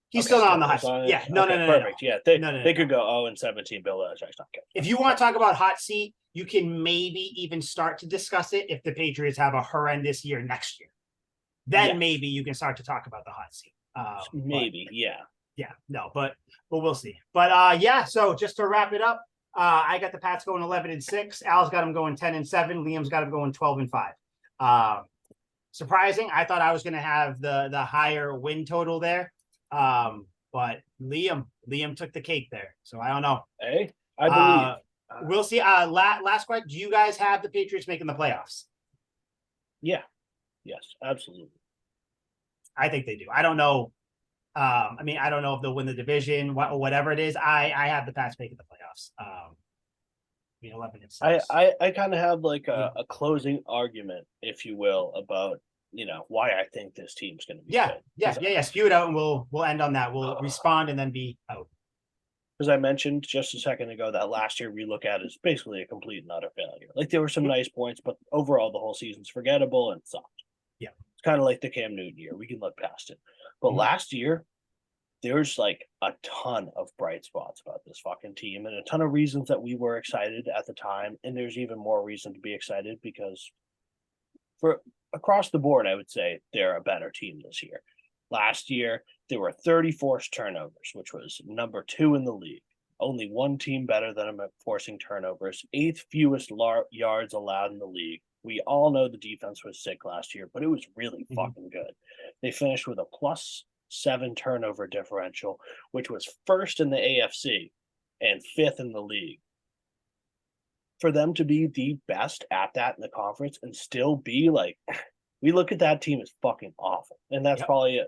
He's still not on the hot seat. Yeah, no, perfect. Yeah, they could go 0-17. Bill Belichick's not good. If you want to talk about hot seat, you can maybe even start to discuss it if the Patriots have a horrendous year next year. Then maybe you can start to talk about the hot seat. But we'll see. But so just to wrap it up, I got the Pats going 11-6. Al's got them going 10-7. Liam's got them going 12-5. Surprising. I thought I was going to have the higher win total there. But Liam took the cake there. So I don't know. Hey, I believe. We'll see. Last question. Do you guys have the Patriots making the playoffs? Yeah. Yes, absolutely. I think they do. I don't know. I don't know if they'll win the division or whatever it is. I have the Pats making the playoffs. 11-6. I kind of have like a closing argument, if you will, about why I think this team's going to be good. Yeah. Spew it out, and we'll end on that. We'll respond and then be out. As I mentioned just a second ago, that last year we look at is basically a complete and utter failure. Like there were some nice points, but overall the whole season's forgettable and sucked. Yeah, it's kind of like the Cam Newton year. We can look past it, but last year there's like a ton of bright spots about this fucking team and a ton of reasons that we were excited at the time. And there's even more reason to be excited because for across the board, I would say they're a better team this year. Last year, there were 30 forced turnovers, which was number 2 in the league. Only one team better than them at forcing turnovers. 8th fewest yards allowed in the league. We all know the defense was sick last year, but it was really fucking good. They finished with a +7 turnover differential, which was first in the AFC and 5th in the league. For them to be the best at that in the conference and still be like, we look at that team as fucking awful. And that's probably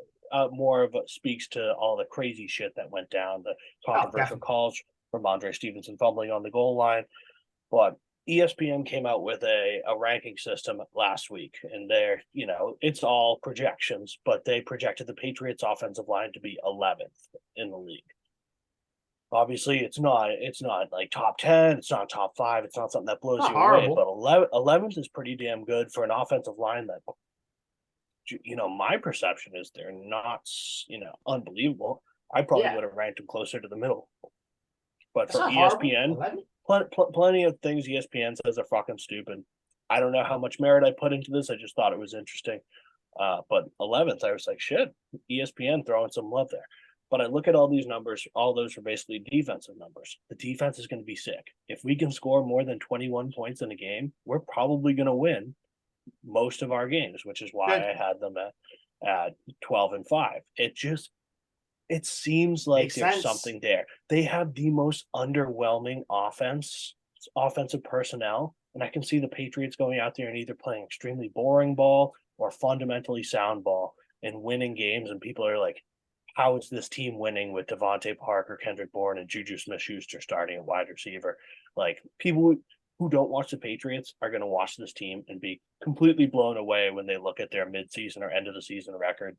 more of speaks to all the crazy shit that went down, the controversial calls from Andre Stevenson fumbling on the goal line. But ESPN came out with a ranking system last week, and they're, it's all projections, but they projected the Patriots offensive line to be 11th in the league. Obviously, it's not like top 10, it's not top 5, it's not something that blows you away, but 11th is pretty damn good for an offensive line that, my perception is they're not, unbelievable. I probably would have ranked them closer to the middle. But for ESPN, plenty of things ESPN says are fucking stupid. I don't know how much merit I put into this. I just thought it was interesting. But 11th, I was like, shit, ESPN throwing some love there. But I look at all these numbers, all those are basically defensive numbers. The defense is going to be sick. If we can score more than 21 points in a game, we're probably going to win most of our games, which is why I had them at 12-5. It seems like there's something there. They have the most underwhelming offensive personnel, and I can see the Patriots going out there and either playing extremely boring ball or fundamentally sound ball and winning games, and people are like, how is this team winning with Devontae Parker, Kendrick Bourne, and Juju Smith-Schuster starting at wide receiver? Like, people who don't watch the Patriots are going to watch this team and be completely blown away when they look at their midseason or end of the season record,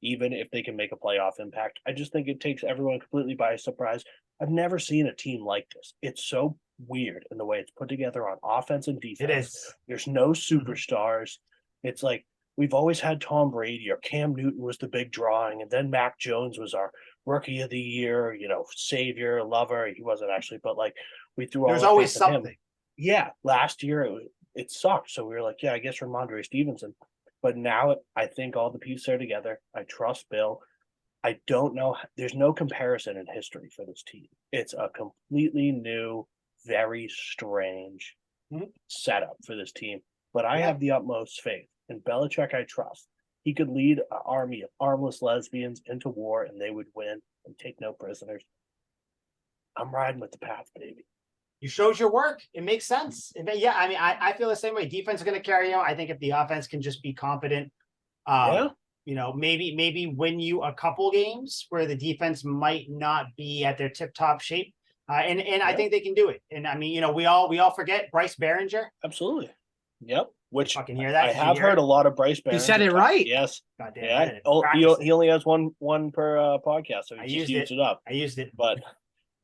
even if they can make a playoff impact. I just think it takes everyone completely by surprise. I've never seen a team like this. It's so weird in the way it's put together on offense and defense. It is. There's no superstars. It's like we've always had Tom Brady or Cam Newton was the big drawing, and then Mac Jones was our rookie of the year, savior, lover. He wasn't actually, but like we threw all There's our always faith in him. something. Yeah, last year it sucked. So we were like, yeah, I guess Ramondre Stevenson. But now I think all the pieces are together. I trust Bill. I don't know. There's no comparison in history for this team. It's a completely new, very strange setup for this team. But I have the utmost faith in Belichick. I trust. He could lead an army of armless lesbians into war, and they would win and take no prisoners. I'm riding with the Pats, baby. You showed your work. It makes sense. Yeah, I mean, I feel the same way. Defense is going to carry out. I think if the offense can just be competent, maybe win you a couple games where the defense might not be at their tip-top shape. And I think they can do it. And I mean, we all forget Bryce Behringer. Absolutely. Yep. Which Fucking hear that? I have heard a lot of Bryce Behringer. You said it right. Yes. Goddamn. Yeah. He only has one per podcast, so he just used it up. I used it. But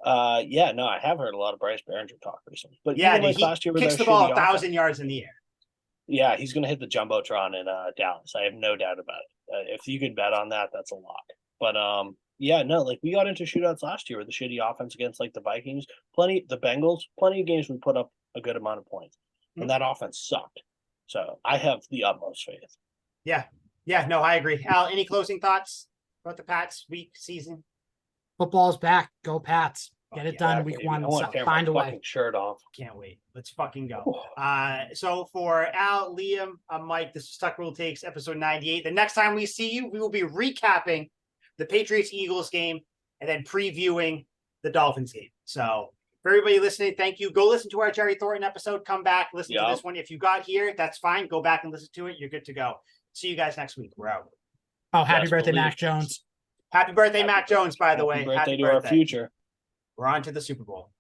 I have heard a lot of Bryce Behringer talk recently. But yeah, like he last year kicks the ball 1,000 yards in the air. Yeah, he's going to hit the jumbotron in Dallas. I have no doubt about it. If you could bet on that, that's a lot. But we got into shootouts last year with the shitty offense against like the Vikings, the Bengals, plenty of games we put up a good amount of points, and that offense sucked. So I have the utmost faith. Yeah, no, I agree. Al, any closing thoughts about the Pats week season? Football's back. Go Pats. Get it done Exactly. week one. I want to tear Find my a way. fucking shirt off. Can't wait. Let's fucking go. So for Al, Liam, Mike, this is Tuck Rule Takes, episode 98. The next time we see you, we will be recapping the Patriots-Eagles game and then previewing the Dolphins game. So for everybody listening, thank you. Go listen to our Jerry Thornton episode. Come back, listen to this one. If you got here, that's fine. Go back and listen to it. You're good to go. See you guys next week. We're out. Oh, happy birthday, Mac Jones. Happy birthday, Mac Jones, by the way. Happy birthday to our future. We're on to the Super Bowl.